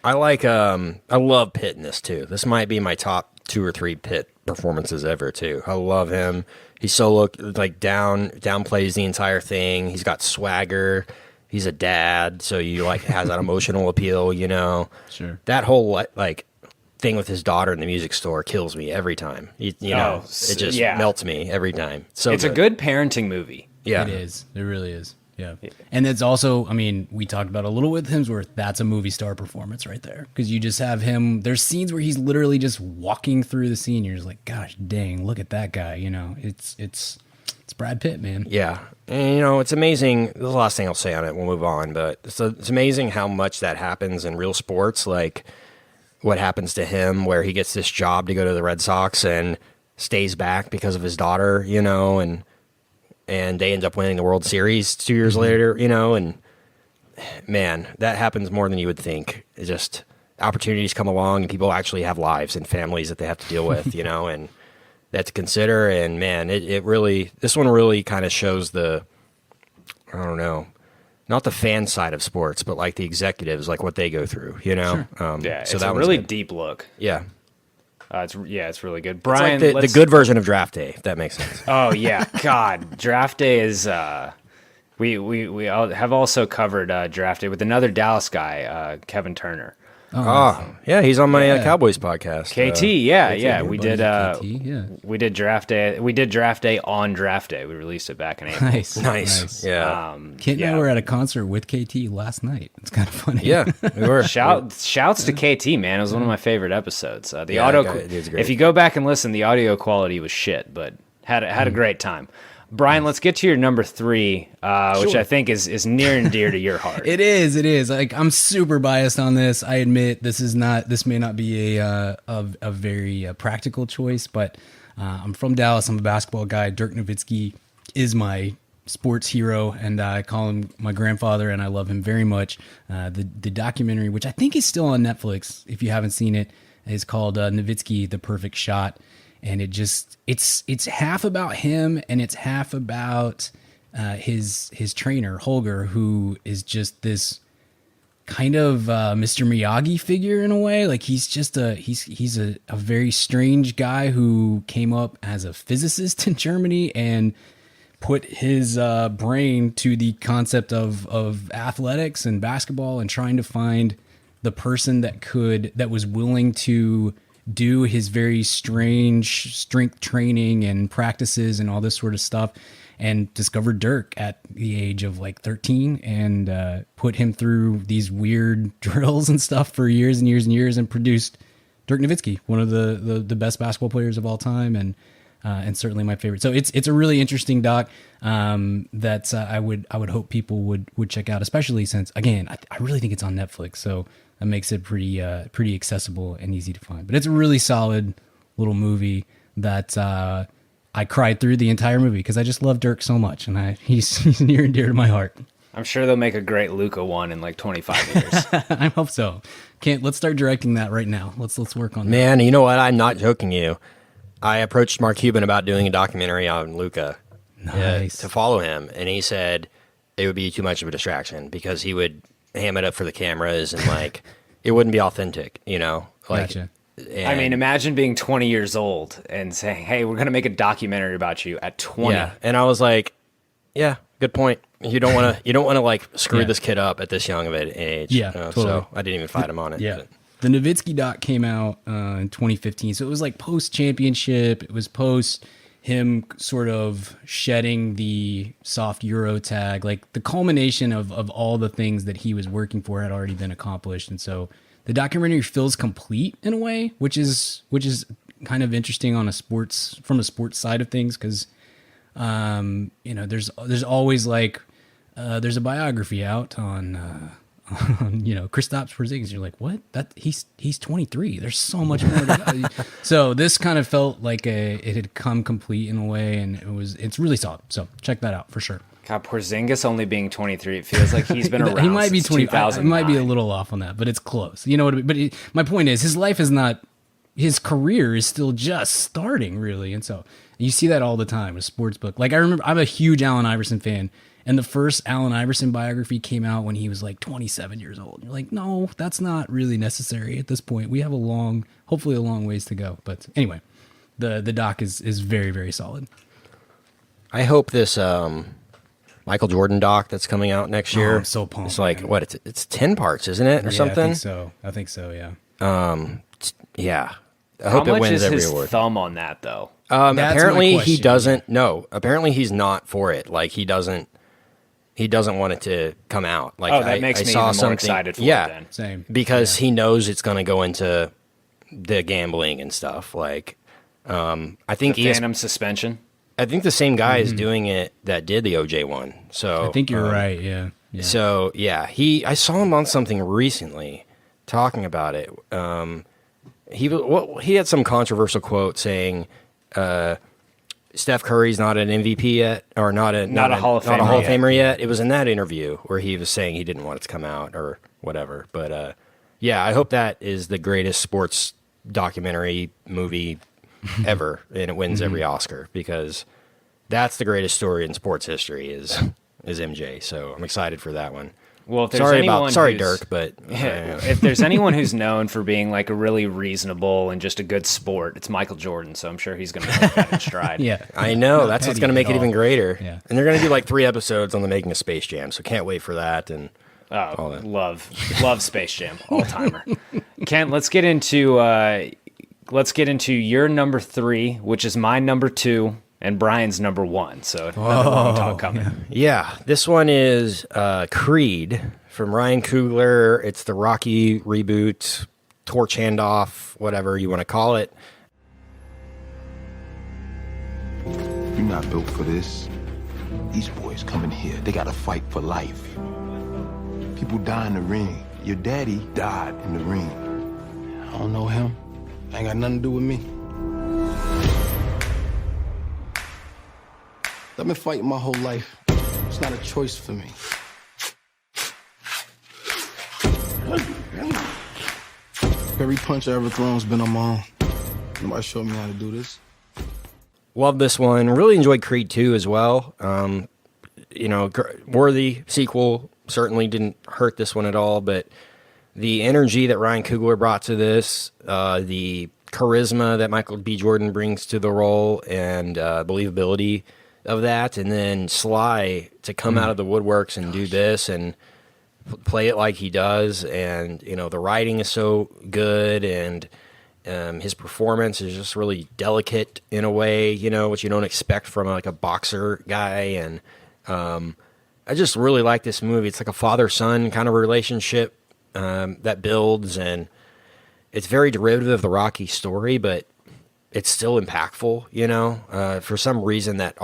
I love Pitt in this too. This might be my top 2 or 3 Pitt performances ever too. I love him. He solo downplays the entire thing. He's got swagger. He's a dad, so has that emotional appeal, Sure. That whole thing with his daughter in the music store kills me every time. It just melts me every time. So it's a good parenting movie. Yeah, it is. It really is. Yeah, and it's also, I mean, we talked about a little with Hemsworth. That's a movie star performance right there, because you just have him. There's scenes where he's literally just walking through the scene. You're just like, gosh, dang, look at that guy. It's Brad Pitt, man. Yeah. And, it's amazing. This is the last thing I'll say on it. We'll move on. But it's amazing how much that happens in real sports. Like what happens to him where he gets this job to go to the Red Sox and stays back because of his daughter, and they end up winning the World Series 2 years later, and man, that happens more than you would think. It's just opportunities come along and people actually have lives and families that they have to deal with, and that to consider. And man, this one really kind of shows I don't know, not the fan side of sports, but like the executives, like what they go through, Sure. Yeah, so it's that a really good. deep look. Yeah. It's really good. It's Brian, like the good version of Draft Day, if that makes sense. Oh yeah, God, Draft Day is. We have also covered Draft Day with another Dallas guy, Kevin Turner. Yeah, he's on my Cowboys podcast. KT, we did. We did Draft Day. We did Draft Day on Draft Day. We released it back in April. Nice. Yeah. Kent and I were at a concert with KT last night. It's kind of funny. Yeah, we were. Shouts to KT, man. It was one of my favorite episodes. The Yeah, audio. that guy is great. If you go back and listen, the audio quality was shit, but had a great time. Brian, let's get to your number 3, which I think is near and dear to your heart. It is. Like, I'm super biased on this. I admit this may not be a very practical choice, but I'm from Dallas. I'm a basketball guy. Dirk Nowitzki is my sports hero, and I call him my grandfather, and I love him very much. The documentary, which I think is still on Netflix, if you haven't seen it, is called Nowitzki: The Perfect Shot. And it's half about him and it's half about his trainer Holger, who is just this kind of Mr. Miyagi figure in a way. Like he's a very strange guy who came up as a physicist in Germany and put his brain to the concept of athletics and basketball and trying to find the person that was willing to do his very strange strength training and practices and all this sort of stuff, and discovered Dirk at the age of like 13 and put him through these weird drills and stuff for years and years and years, and produced Dirk Nowitzki, one of the best basketball players of all time, and certainly my favorite. So it's a really interesting doc that I would hope people would check out, especially since, again, I really think it's on Netflix, so that makes it pretty accessible and easy to find. But it's a really solid little movie that I cried through the entire movie because I just love Dirk so much, and he's near and dear to my heart. I'm sure they'll make a great Luca one in like 25 years. I hope so. Let's start directing that right now. Let's work on that. Man, you know what? I'm not joking you. I approached Mark Cuban about doing a documentary on Luca to follow him, and he said it would be too much of a distraction because he would ham it up for the cameras and like it wouldn't be authentic, you know? Like, gotcha. I mean, imagine being 20 years old and saying, "Hey, we're going to make a documentary about you at 20." Yeah, and I was like, "Yeah, good point. You don't want to like screw this kid up at this young of an age." Yeah, totally. So I didn't even fight him on it. Yeah, but. The Nowitzki doc came out in 2015, so it was like post championship. It was post him sort of shedding the soft Euro tag, like the culmination of all the things that he was working for had already been accomplished, and so the documentary feels complete in a way, which is kind of interesting on from a sports side of things, because there's always like there's a biography out on Kristaps Porzingis. You're like, what? That he's 23. There's so much more to go. So this kind of felt like it had come complete in a way, and it's really solid. So check that out for sure. God, Porzingis only being 23, it feels like he's been around. He might be 20. He might be a little off on that, but it's close. You know what I mean? But my point is, his life is not. His career is still just starting, really, and so you see that all the time with sports book. Like I remember, I'm a huge Allen Iverson fan, and the first Allen Iverson biography came out when he was like 27 years old. You're like, no, that's not really necessary at this point. We have hopefully a long ways to go. But anyway, the doc is very, very solid. I hope this Michael Jordan doc that's coming out next year. I'm so pumped. It's like it's 10 parts, isn't it, or something? I think so. Yeah. Yeah. I How hope it much wins is every his award. thumb on that though? Apparently he doesn't. No, apparently he's not for it. Like he doesn't want it to come out. Like that makes me even more excited for it then. Same. Because he knows it's going to go into the gambling and stuff. Like, I think the phantom suspension. I think the same guy is doing it that did the OJ one. So I think you're right. Yeah. So yeah, I saw him on something recently talking about it. He had some controversial quote saying Steph Curry's not an MVP yet, or not a Hall of Famer yet. It was in that interview where he was saying he didn't want it to come out or whatever. But yeah, I hope that is the greatest sports documentary movie ever, and it wins every Oscar, because that's the greatest story in sports history is MJ. So I'm excited for that one. Well, if there's sorry, Dirk, but if there's anyone who's known for being like a really reasonable and just a good sport, it's Michael Jordan. So I'm sure he's going to take that in stride. Yeah, I know that's what's going to make it even greater. Yeah, and they're going to do like 3 episodes on the making of Space Jam. So can't wait for that. And all that. love Space Jam, all timer. Kent, let's get into your number 3, which is my number 2. And Brian's number 1, so another long talk coming. Yeah, this one is Creed from Ryan Coogler. It's the Rocky reboot, torch handoff, whatever you want to call it. You're not built for this. These boys coming here, they got to fight for life. People die in the ring. Your daddy died in the ring. I don't know him. Ain't got nothing to do with me. I've been fighting my whole life. It's not a choice for me. Every punch I ever thrown's been on my own. Nobody showed me how to do this. Love this one. Really enjoyed Creed 2 as well. Worthy sequel. Certainly didn't hurt this one at all, but the energy that Ryan Coogler brought to this, the charisma that Michael B. Jordan brings to the role, and believability of that, and then Sly to come out of the woodworks and do this and play it like he does, and the writing is so good, and His performance is just really delicate in a way, you know, which you don't expect from like a boxer guy. And I just really like this movie. It's like a father-son kind of relationship that builds, and it's very derivative of the Rocky story, but it's still impactful, you know. For some reason, that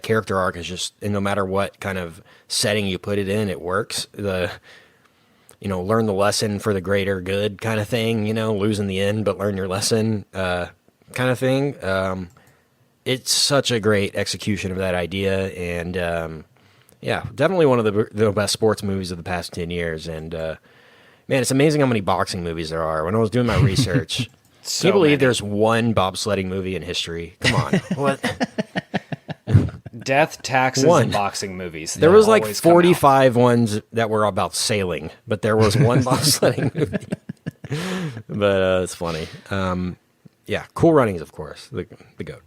character arc is just, and no matter what kind of setting you put it in, it works. Learn the lesson for the greater good kind of thing, you know, lose in the end, but learn your lesson kind of thing. It's such a great execution of that idea. And definitely one of the best sports movies of the past 10 years. And man, it's amazing how many boxing movies there are. When I was doing my research, can you believe there's one bobsledding movie in history? Come on. What? Death, taxes, and boxing movies. There was like 45 ones that were about sailing, but there was one bobsledding movie. But it's funny. Cool Runnings, of course, the GOAT.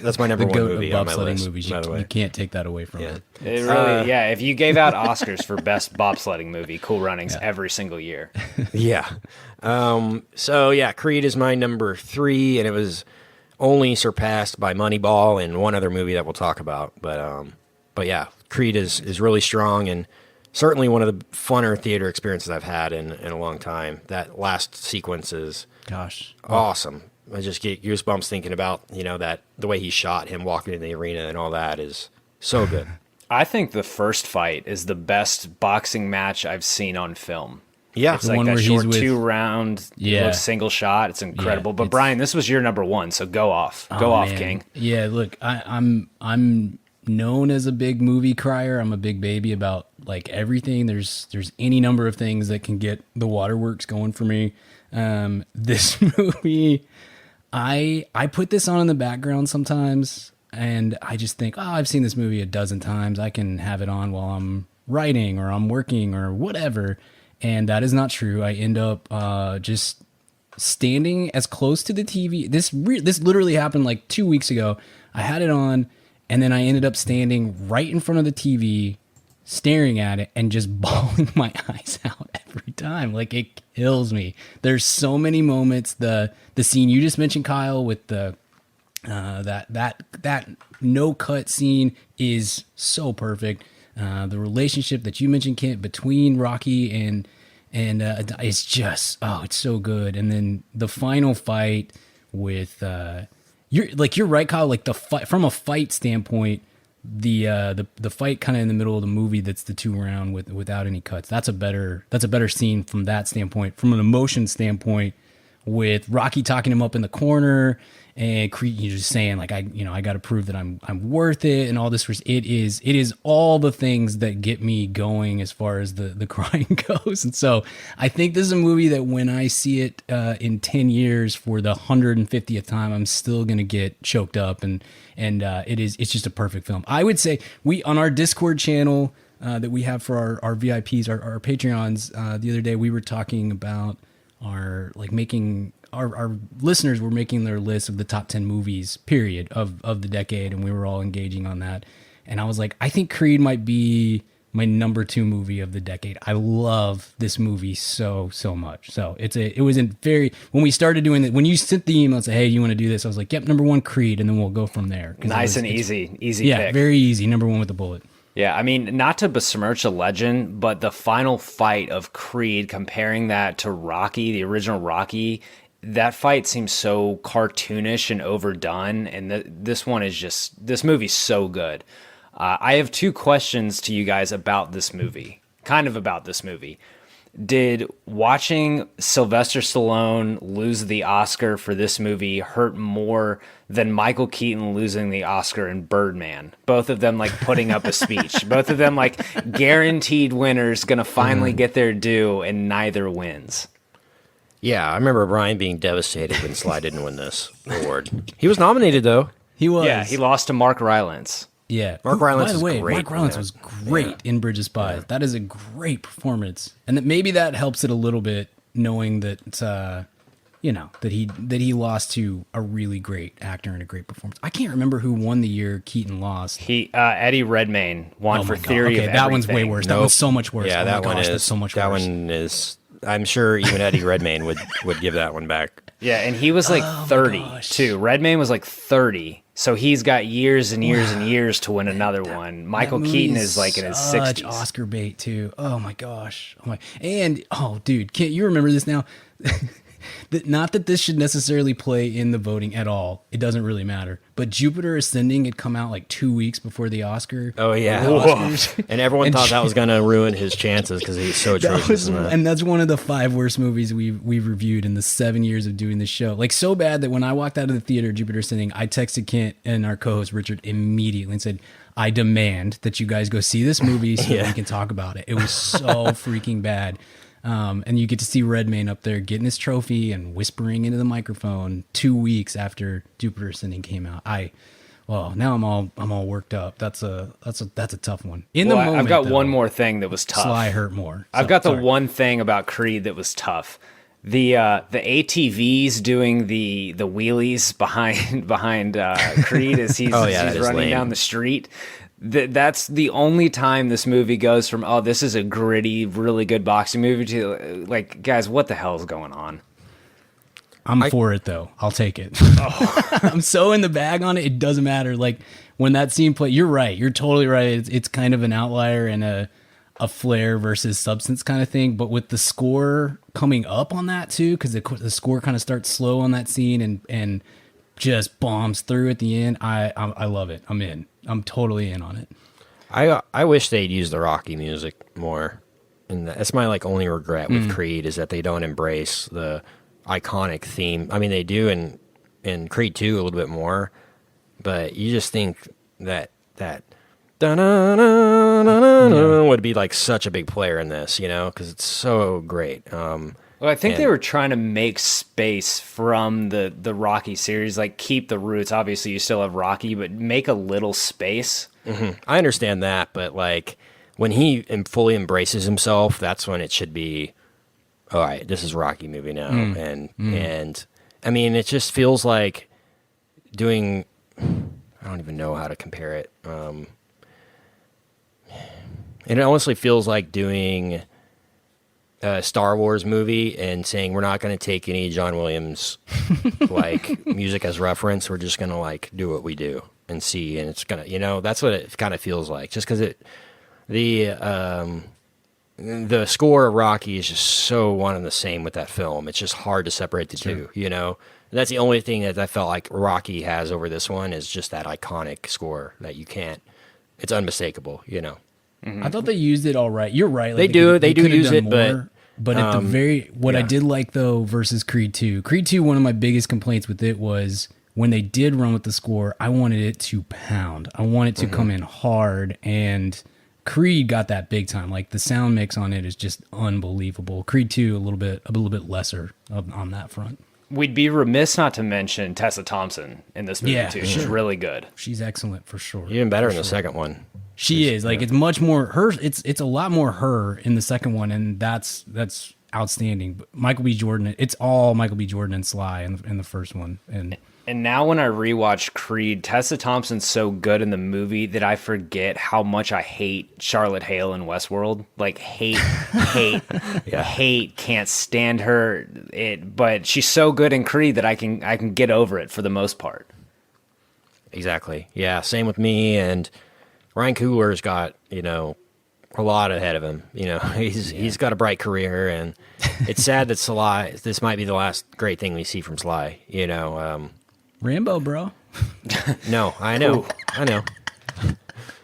That's my number one movie on my list. Movies. By the way, you can't take that away from it. It really, if you gave out Oscars for best bobsledding movie, Cool Runnings every single year. Yeah. Creed is my number 3, and it was only surpassed by Moneyball and one other movie that we'll talk about. But yeah, Creed is really strong, and certainly one of the funner theater experiences I've had in a long time. That last sequence is awesome. I just get goosebumps thinking about, you know, that the way he shot him walking in the arena and all that is so good. I think the first fight is the best boxing match I've seen on film. Yeah, it's like that short 2-round single shot. It's incredible. But Brian, this was your number 1, so go off. Go off, King. Yeah, look, I'm known as a big movie crier. I'm a big baby about like everything. There's any number of things that can get the waterworks going for me. This movie, I put this on in the background sometimes, and I just think, I've seen this movie a dozen times. I can have it on while I'm writing or I'm working or whatever. And that is not true. I end up just standing as close to the TV. This literally happened like 2 weeks ago. I had it on, and then I ended up standing right in front of the TV, staring at it, and just bawling my eyes out every time. Like, it kills me. There's so many moments. The scene you just mentioned, Kyle, with the that no cut scene is so perfect. The relationship that you mentioned, Kent, between Rocky and it's just, it's so good. And then the final fight with you're right, Kyle. Like the fight from a fight standpoint, the fight kind of in the middle of the movie that's the 2-round without any cuts. That's a better scene from that standpoint. From an emotion standpoint, with Rocky talking him up in the corner and Creed, you're just saying like, I got to prove that I'm worth it and all this. It is all the things that get me going as far as the crying goes. And so I think this is a movie that when I see it in 10 years for the 150th time, I'm still going to get choked up and it's just a perfect film. I would say we, on our Discord channel that we have for our VIPs, our Patreons, the other day, we were talking about our listeners were making their list of the top 10 movies, period, of the decade, and we were all engaging on that. And I was like, I think Creed might be my number 2 movie of the decade. I love this movie so much. So when we started doing it, when you sent the email and said, hey, you want to do this? I was like, yep, number 1, Creed, and then we'll go from there. Nice and easy yeah, pick. Very easy. Number 1 with the bullet. Yeah, I mean, not to besmirch a legend, but the final fight of Creed, comparing that to Rocky, the original Rocky, that fight seems so cartoonish and overdone, and this movie's so good. I have 2 questions to you guys about this movie, Did watching Sylvester Stallone lose the Oscar for this movie hurt more than Michael Keaton losing the Oscar in Birdman? Both of them like putting up a speech. Both of them like guaranteed winners, gonna finally get their due, and neither wins. Yeah, I remember Brian being devastated when Sly didn't win this award. He was nominated though. He was. Yeah, he lost to Mark Rylance. Yeah, Mark Rylance. By the way, great, Mark Rylance was great in Bridge of Spies. Yeah. That is a great performance, and maybe that helps it a little bit, knowing that that he lost to a really great actor and a great performance. I can't remember who won the year Keaton lost. Eddie Redmayne won for Theory of Everything. That one's way worse. That one's so much worse. Yeah, that's so much worse. That one is I'm sure even Eddie Redmayne would give that one back. Yeah, and he was like 30 too. Redmayne was like 30, so he's got years and years and years to win another one. Michael Keaton is like in his 60s. Oscar bait too. Oh my gosh. Dude, Kent, you remember this now? Not that this should necessarily play in the voting at all. It doesn't really matter. But Jupiter Ascending had come out like 2 weeks before the Oscar. Oh yeah, and everyone thought that was going to ruin his chances because he's so atrocious. And that's one of the 5 worst movies we've reviewed in the 7 years of doing this show. Like so bad that when I walked out of the theater, Jupiter Ascending, I texted Kent and our co-host Richard immediately and said, "I demand that you guys go see this movie so that we can talk about it." It was so freaking bad. And you get to see Redmayne up there getting his trophy and whispering into the microphone 2 weeks after Jupiter Ascending came out. Now I'm all worked up. That's a tough one. In the moment, I've got one more thing that was tough. Sly hurt more. I've got the one thing about Creed that was tough. The ATVs doing the wheelies behind Creed as he's running down the street. That's the only time this movie goes from, oh, this is a gritty, really good boxing movie to like, guys, what the hell is going on? I'm for it though. I'll take it. I'm so in the bag on it. It doesn't matter. Like when that scene play, you're right. You're totally right. It's kind of an outlier and a flair versus substance kind of thing. But with the score coming up on that too, because the score kind of starts slow on that scene and just bombs through at the end. I love it. I'm in. I'm totally in on it. I wish they'd use the Rocky music more. And that's my only regret with Creed is that they don't embrace the iconic theme. I mean, they do in Creed 2 a little bit more, but you just think that would be like such a big player in this, because it's so great. Well, I think they were trying to make space from the Rocky series, like keep the roots. Obviously, you still have Rocky, but make a little space. Mm-hmm. I understand that, but when he fully embraces himself, that's when it should be, all right, this is Rocky movie now. And I mean, it just feels like doing, I don't even know how to compare it. It honestly feels like doing a Star Wars movie and saying we're not going to take any John Williams music as reference. We're just going to do what we do and see, and it's gonna, that's what it kind of feels like. Just because the score of Rocky is just so one and the same with that film. It's just hard to separate the two. And that's the only thing that I felt like Rocky has over this one is just that iconic score that you can't. It's unmistakable. I thought they used it all right. You're right. They do use it, more, but at the I did like though versus Creed 2. Creed 2, one of my biggest complaints with it was when they did run with the score, I wanted it to pound. I wanted it to come in hard, and Creed got that big time. Like the sound mix on it is just unbelievable. Creed 2 a little bit lesser on that front. We'd be remiss not to mention Tessa Thompson in this movie too. She's really good. She's excellent for sure. Even better in the second one. She is it's much more her. It's a lot more her in the second one, and that's outstanding. But Michael B. Jordan, it's all Michael B. Jordan and Sly in the first one, and now when I rewatch Creed, Tessa Thompson's so good in the movie that I forget how much I hate Charlotte Hale in Westworld. Hate, can't stand her. But she's so good in Creed that I can get over it for the most part. Exactly. Yeah. Same with me. And Ryan Coogler's got, a lot ahead of him. He's got a bright career, and it's sad that Sly, this might be the last great thing we see from Sly, Rambo, bro. No, I know. I know.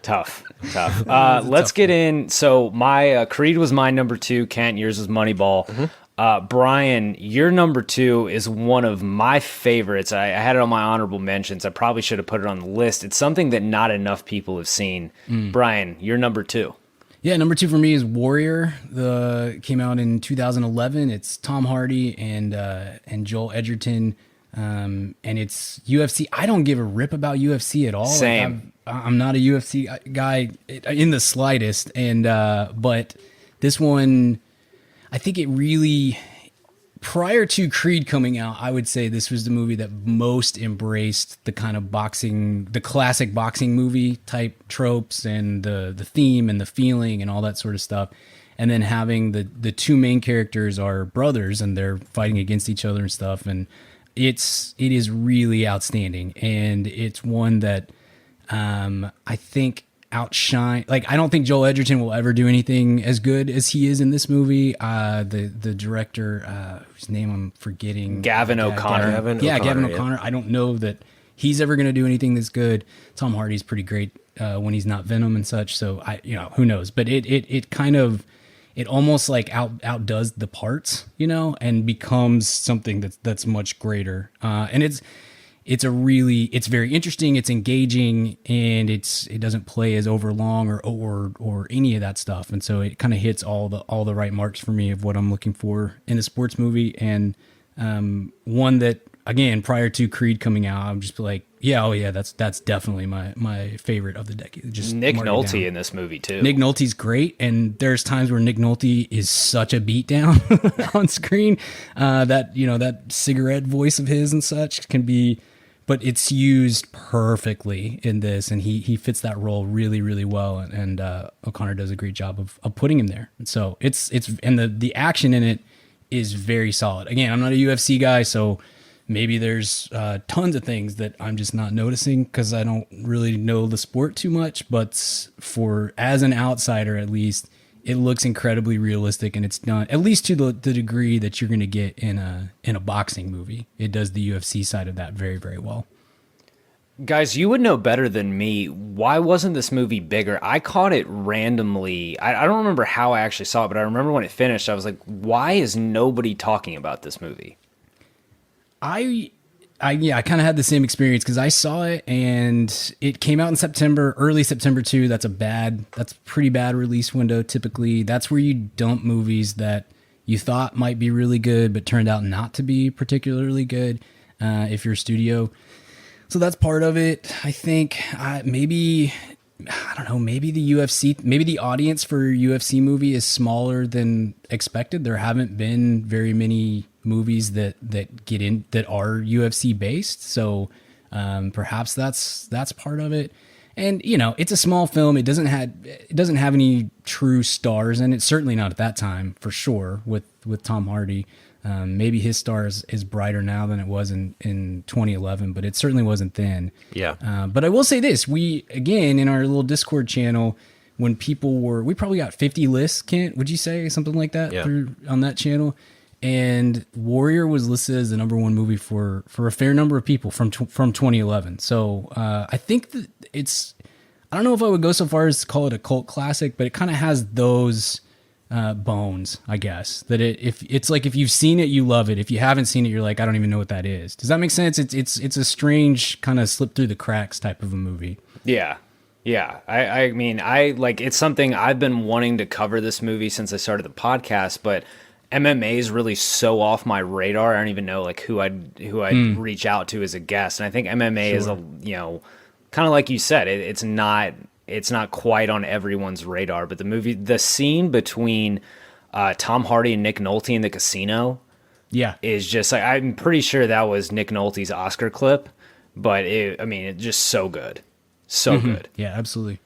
Tough. Let's get in. So my Creed was my number 2. Kent, yours is Moneyball. Mm-hmm. Brian, your number 2 is one of my favorites. I had it on my honorable mentions. I probably should have put it on the list. It's something that not enough people have seen. Brian, your number 2. Yeah, number 2 for me is Warrior. Came out in 2011. It's Tom Hardy and Joel Edgerton. And it's UFC. I don't give a rip about UFC at all. Same. I'm not a UFC guy in the slightest. And but this one, I think it really, prior to Creed coming out, I would say this was the movie that most embraced the kind of boxing, the classic boxing movie type tropes and the theme and the feeling and all that sort of stuff. and then having the two main characters are brothers and they're fighting against each other and stuff, and it is really outstanding, and it's one that I think outshine. Like, I don't think Joel Edgerton will ever do anything as good as he is in this movie. The director, whose name I'm forgetting, Gavin O'Connor. Gavin O'Connor. I don't know that he's ever going to do anything that's good. Tom Hardy's pretty great when he's not Venom and such. So who knows? But it kind of, it almost like outdoes the parts, and becomes something that's much greater. And it's very interesting. It's engaging, and it doesn't play as overlong or any of that stuff. And so it kind of hits all the right marks for me of what I'm looking for in a sports movie. And one that, again, prior to Creed coming out, I'm just like, that's definitely my favorite of the decade. Just Nick Nolte in this movie too. Nick Nolte's great, and there's times where Nick Nolte is such a beatdown on screen. That cigarette voice of his and such can be, but it's used perfectly in this, and he fits that role really, really well. And O'Connor does a great job of putting him there. And so it's and the action in it is very solid. Again, I'm not a UFC guy, so maybe there's tons of things that I'm just not noticing because I don't really know the sport too much. But as an outsider, at least, it looks incredibly realistic, and it's done at least to the degree that you're going to get in a boxing movie. It does the UFC side of that very, very well. Guys, you would know better than me. Why wasn't this movie bigger? I caught it randomly. I don't remember how I actually saw it, but I remember when it finished, I was like, why is nobody talking about this movie? I kind of had the same experience because I saw it and it came out in September, early September too. That's a pretty bad release window. Typically, that's where you dump movies that you thought might be really good, but turned out not to be particularly good. If you're a studio, so that's part of it. I think maybe the UFC, maybe the audience for a UFC movie is smaller than expected. There haven't been very many movies that get in that are UFC based, so perhaps that's part of it. And it's a small film. It doesn't have any true stars, and it's certainly not at that time for sure with Tom Hardy. Maybe his star is brighter now than it was in 2011, but it certainly wasn't then. Yeah. But I will say this: again in our little Discord channel, when we probably got 50 lists. Kent, would you say something like that on that channel? And Warrior was listed as the number one movie for a fair number of people from 2011. So I think that I don't know if I would go so far as to call it a cult classic, but it kind of has those bones, I guess. That if you've seen it, you love it. If you haven't seen it, you're like, I don't even know what that is. Does that make sense? It's a strange kind of slip through the cracks type of a movie. Yeah. Yeah. I mean, it's something I've been wanting to cover this movie since I started the podcast, but MMA is really so off my radar. I don't even know who I'd reach out to as a guest. And I think MMA is kind of like you said, it's not quite on everyone's radar. But the scene between Tom Hardy and Nick Nolte in the casino, is just like, I'm pretty sure that was Nick Nolte's Oscar clip. But it's just so good, so good. Yeah, absolutely.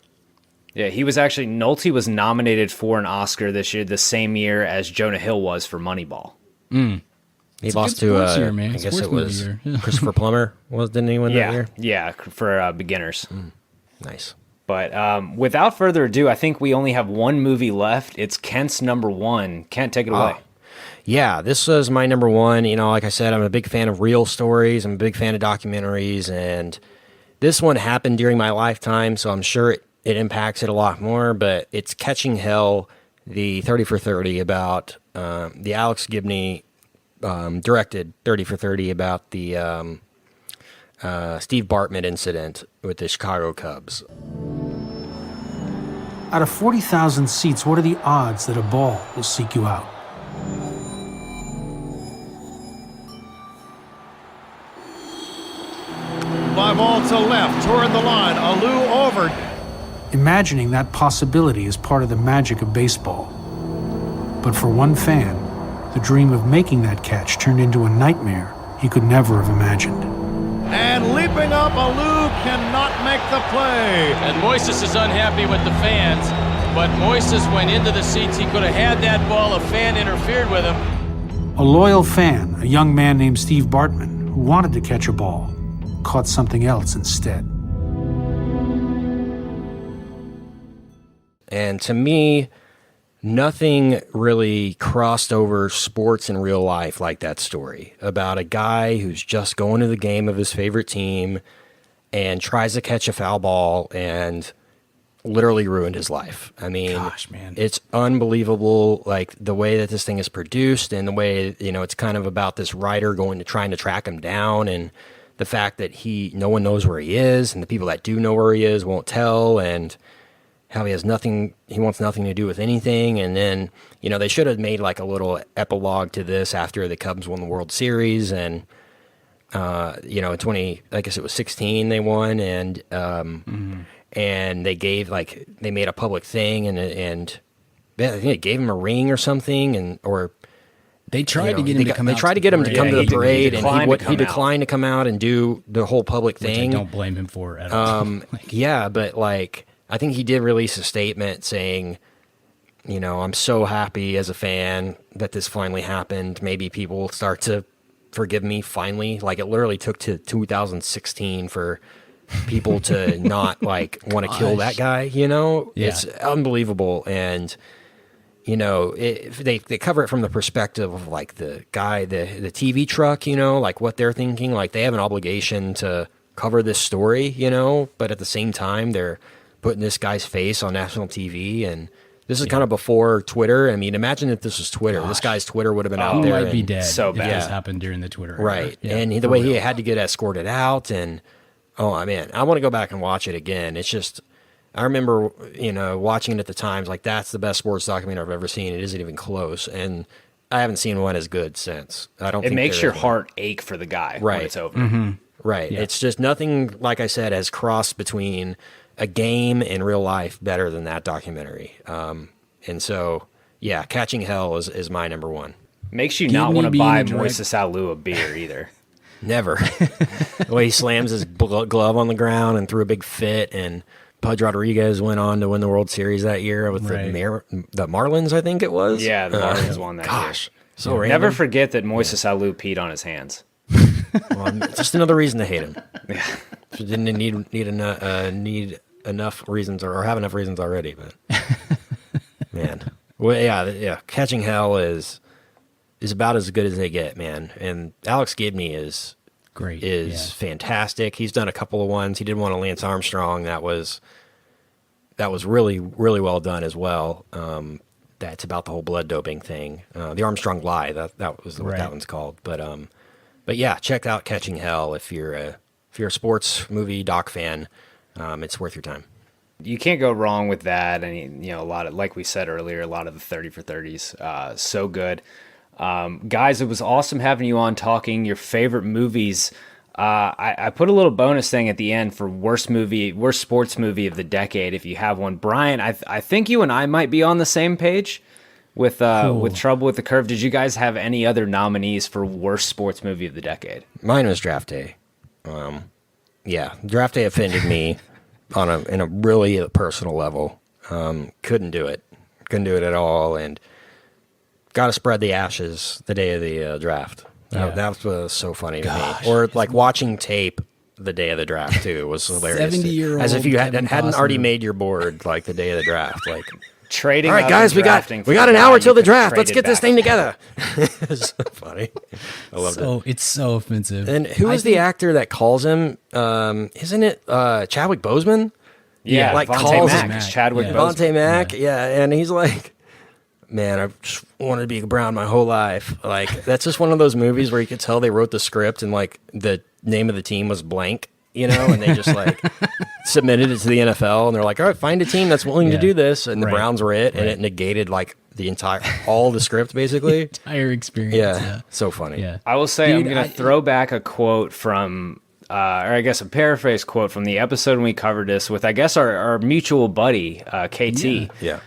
Yeah, Nolte was nominated for an Oscar this year, the same year as Jonah Hill was for Moneyball. He lost to, I guess it was Christopher Plummer. Didn't he win that year? Yeah, for Beginners. Nice. But without further ado, I think we only have one movie left. It's Kent's number one. Kent, take it away. Yeah, this was my number one. Like I said, I'm a big fan of real stories. I'm a big fan of documentaries, and this one happened during my lifetime, so I'm sure it impacts it a lot more, but it's Catching Hell, the 30 for 30 about the Alex Gibney directed 30 for 30 about the Steve Bartman incident with the Chicago Cubs. Out of 40,000 seats, what are the odds that a ball will seek you out? Fly ball to left, toward the line, Alou over. Imagining that possibility is part of the magic of baseball. But for one fan, the dream of making that catch turned into a nightmare he could never have imagined. And leaping up, Alou cannot make the play. And Moises is unhappy with the fans. but Moises went into the seats. He could have had that ball. A fan interfered with him. A loyal fan, a young man named Steve Bartman, who wanted to catch a ball, caught something else instead. And to me, nothing really crossed over sports in real life like that story about a guy who's just going to the game of his favorite team and tries to catch a foul ball and literally ruined his life. I mean, gosh, man, it's unbelievable, like the way that this thing is produced and the way, it's kind of about this writer trying to track him down, and the fact that no one knows where he is, and the people that do know where he is won't tell, and how he wants nothing to do with anything. And then, they should have made like a little epilogue to this after the Cubs won the World Series. And, in 2016 they won, and, and they they made a public thing, and I think they gave him a ring or something, they tried to get him to come out. They tried to get him to come to the parade, and he declined to come out and do the whole public thing. Which I don't blame him for at all. Yeah, but I think he did release a statement saying, I'm so happy as a fan that this finally happened. Maybe people will start to forgive me finally. Like, it literally took to 2016 for people to not want to kill that guy. Yeah. It's unbelievable. And they cover it from the perspective of the guy, the TV truck. What they're thinking. Like, they have an obligation to cover this story. But at the same time, they're putting this guy's face on national TV, and this is kind of before Twitter. I mean, imagine if this was Twitter. This guy's Twitter would have been out there. He might be dead. So bad. This happened during the Twitter era. Right. Yeah, And the way he had to get escorted out, and oh man, I want to go back and watch it again. It's just, I remember, watching it at the times, that's the best sports documentary I've ever seen. It isn't even close. And I haven't seen one as good since. It makes your heart ache for the guy when it's over. Mm-hmm. Right. Yeah. It's just nothing, like I said, has crossed between a game and real life better than that documentary. And so, yeah, Catching Hell is my number one. Makes you not want to buy Moises Alou a beer either. Never. The way he slams his glove on the ground and threw a big fit, and Pudge Rodriguez went on to win the World Series that year with the Marlins, I think it was. Yeah, the Marlins won that year. Gosh, so random. Never forget that Moises Alou peed on his hands. Well, just another reason to hate him. Yeah. Didn't need enough reasons or have enough reasons already, but man, well, yeah. Catching Hell is about as good as they get, man. And Alex Gibney is great, fantastic. He's done a couple of ones. He did one on Lance Armstrong that was really, really well done as well. That's about the whole blood doping thing. The Armstrong Lie, that was what that one's called. But yeah, check out Catching Hell if you're a sports movie doc fan. It's worth your time. You can't go wrong with that. And, a lot of, like we said earlier, a lot of the 30 for 30s, so good. Guys, it was awesome having you on talking your favorite movies. I put a little bonus thing at the end for worst sports movie of the decade, if you have one. Brian, I think you and I might be on the same page with Trouble with the Curve. Did you guys have any other nominees for worst sports movie of the decade? Mine was Draft Day. Yeah, Draft Day offended me in a really personal level. Couldn't do it at all, and got to spread the ashes the day of the draft. That was so funny to me. Or watching tape the day of the draft too was hilarious. 70-year-old as if you hadn't already made your board the day of the draft. Trading. All right, guys, we got an hour till the draft. Let's get this thing together. It's so funny. I loved it. It's so offensive. And who is the actor that calls him? Isn't it Chadwick Boseman? Yeah, calls Mack. Chadwick Boseman. Vontae Mack. Yeah, and he's like, man, I've just wanted to be Brown my whole life. That's just one of those movies where you could tell they wrote the script and the name of the team was blank. And they just submitted it to the NFL, and they're like, all right, find a team that's willing to do this. And the Browns were it, and it negated all the script, basically. The entire experience. Yeah. So funny. Yeah. I will say, I'm going to throw back a quote from, or I guess a paraphrase quote from the episode when we covered this with, I guess, our mutual buddy, KT. Yeah.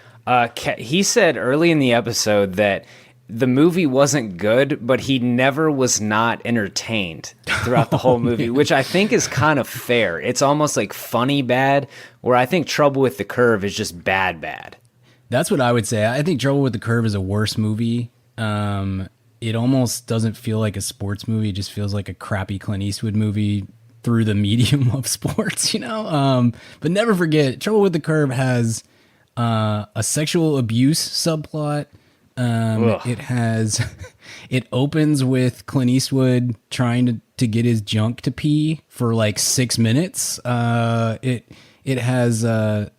He said early in the episode that the movie wasn't good, but he never was not entertained throughout the whole movie, which I think is kind of fair. It's almost like funny bad, where I think Trouble with the Curve is just bad. That's what I would say. I think Trouble with the Curve is a worse movie. It almost doesn't feel like a sports movie. It just feels like a crappy Clint Eastwood movie through the medium of sports, you know? But never forget, Trouble with the Curve has a sexual abuse subplot. It opens with Clint Eastwood trying to get his junk to pee for like 6 minutes. It has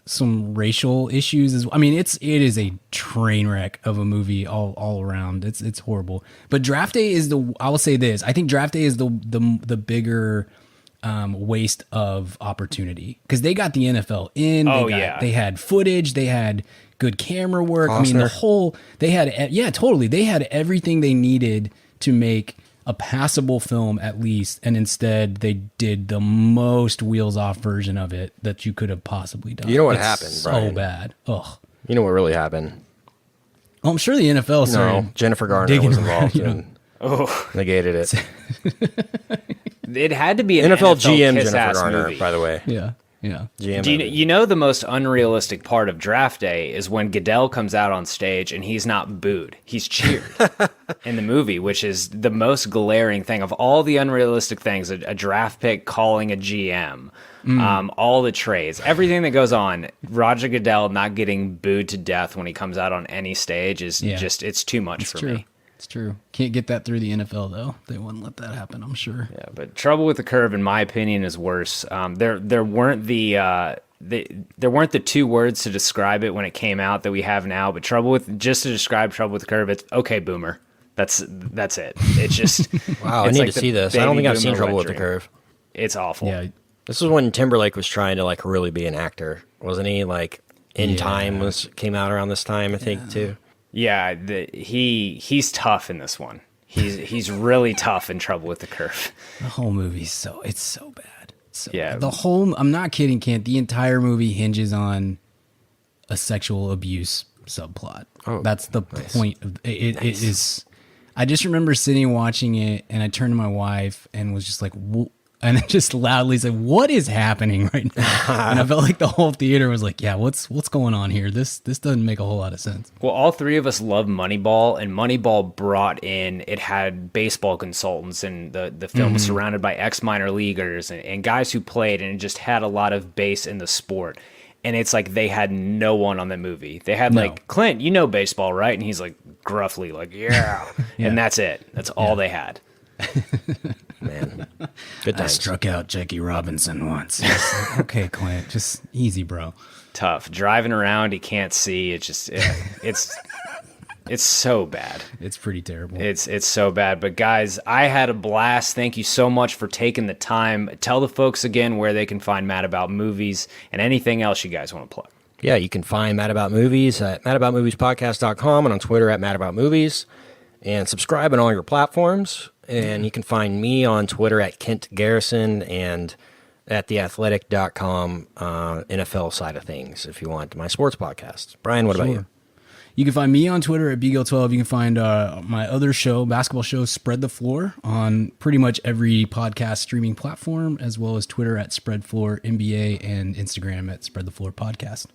some racial issues as well. I mean, it is a train wreck of a movie all around. It's horrible. But Draft Day is I will say this. I think Draft Day is the bigger waste of opportunity, because they got the NFL in. They had footage. They had good camera work. Costner. I mean, they had totally. They had everything they needed to make a passable film at least, and instead they did the most wheels off version of it that you could have possibly done. You know what happened, Brian? So bad. Ugh. You know what really happened? Well, I'm sure the NFL started. No, Jennifer Garner was involved and Oh, negated it. It had to be an NFL NFL GM kiss-ass Jennifer Garner, movie. by the way. Yeah. GM. Do you know the most unrealistic part of Draft Day is when Goodell comes out on stage and he's not booed. He's cheered in the movie, which is the most glaring thing of all the unrealistic things. A draft pick calling a GM, all the trades, everything that goes on. Roger Goodell not getting booed to death when he comes out on any stage is just, it's too much for me. It's true. Can't get that through the NFL though. They wouldn't let that happen, I'm sure. Yeah, but Trouble with the Curve, in my opinion, is worse. There weren't there weren't the two words to describe it when it came out that we have now. But just to describe Trouble with the Curve, it's okay, boomer. That's it. It's just wow. I need to see this. I don't think I've seen Trouble with the Curve. It's awful. Yeah, this was when Timberlake was trying to like really be an actor, wasn't he? Like In Time came out around this time, I think, too. Yeah, he's tough in this one. He's really tough in Trouble with the Curve. The whole movie's so bad. I'm not kidding, Kent. The entire movie hinges on a sexual abuse subplot. Oh, that's the point of it. Nice. It is. I just remember sitting watching it, and I turned to my wife and was just like, and I just loudly said, "What is happening right now?" And I felt like the whole theater was like, "Yeah, what's going on here? This doesn't make a whole lot of sense." Well, all three of us love Moneyball, and Moneyball brought in. It had baseball consultants, and the film was surrounded by ex-minor leaguers and guys who played, and it just had a lot of base in the sport. And it's like they had no one on the movie. They had like, Clint, you know baseball, right? And he's like gruffly like, yeah. And that's it. That's all they had. Man, good times. I struck out Jackie Robinson once. Okay, Clint, just easy, bro. Tough. Driving around, he can't see. It's just, it's so bad. It's pretty terrible. It's so bad. But guys, I had a blast. Thank you so much for taking the time. Tell the folks again where they can find Mad About Movies and anything else you guys want to plug. Yeah, you can find Mad About Movies at madaboutmoviespodcast.com and on Twitter at Mad About Movies. And subscribe on all your platforms. And you can find me on Twitter at Kent Garrison and at theathletic.com NFL side of things if you want my sports podcast. Brian, what about you? You can find me on Twitter at BGill12. You can find my other show, basketball show, Spread the Floor, on pretty much every podcast streaming platform, as well as Twitter at Spread Floor NBA and Instagram at Spread the Floor Podcast.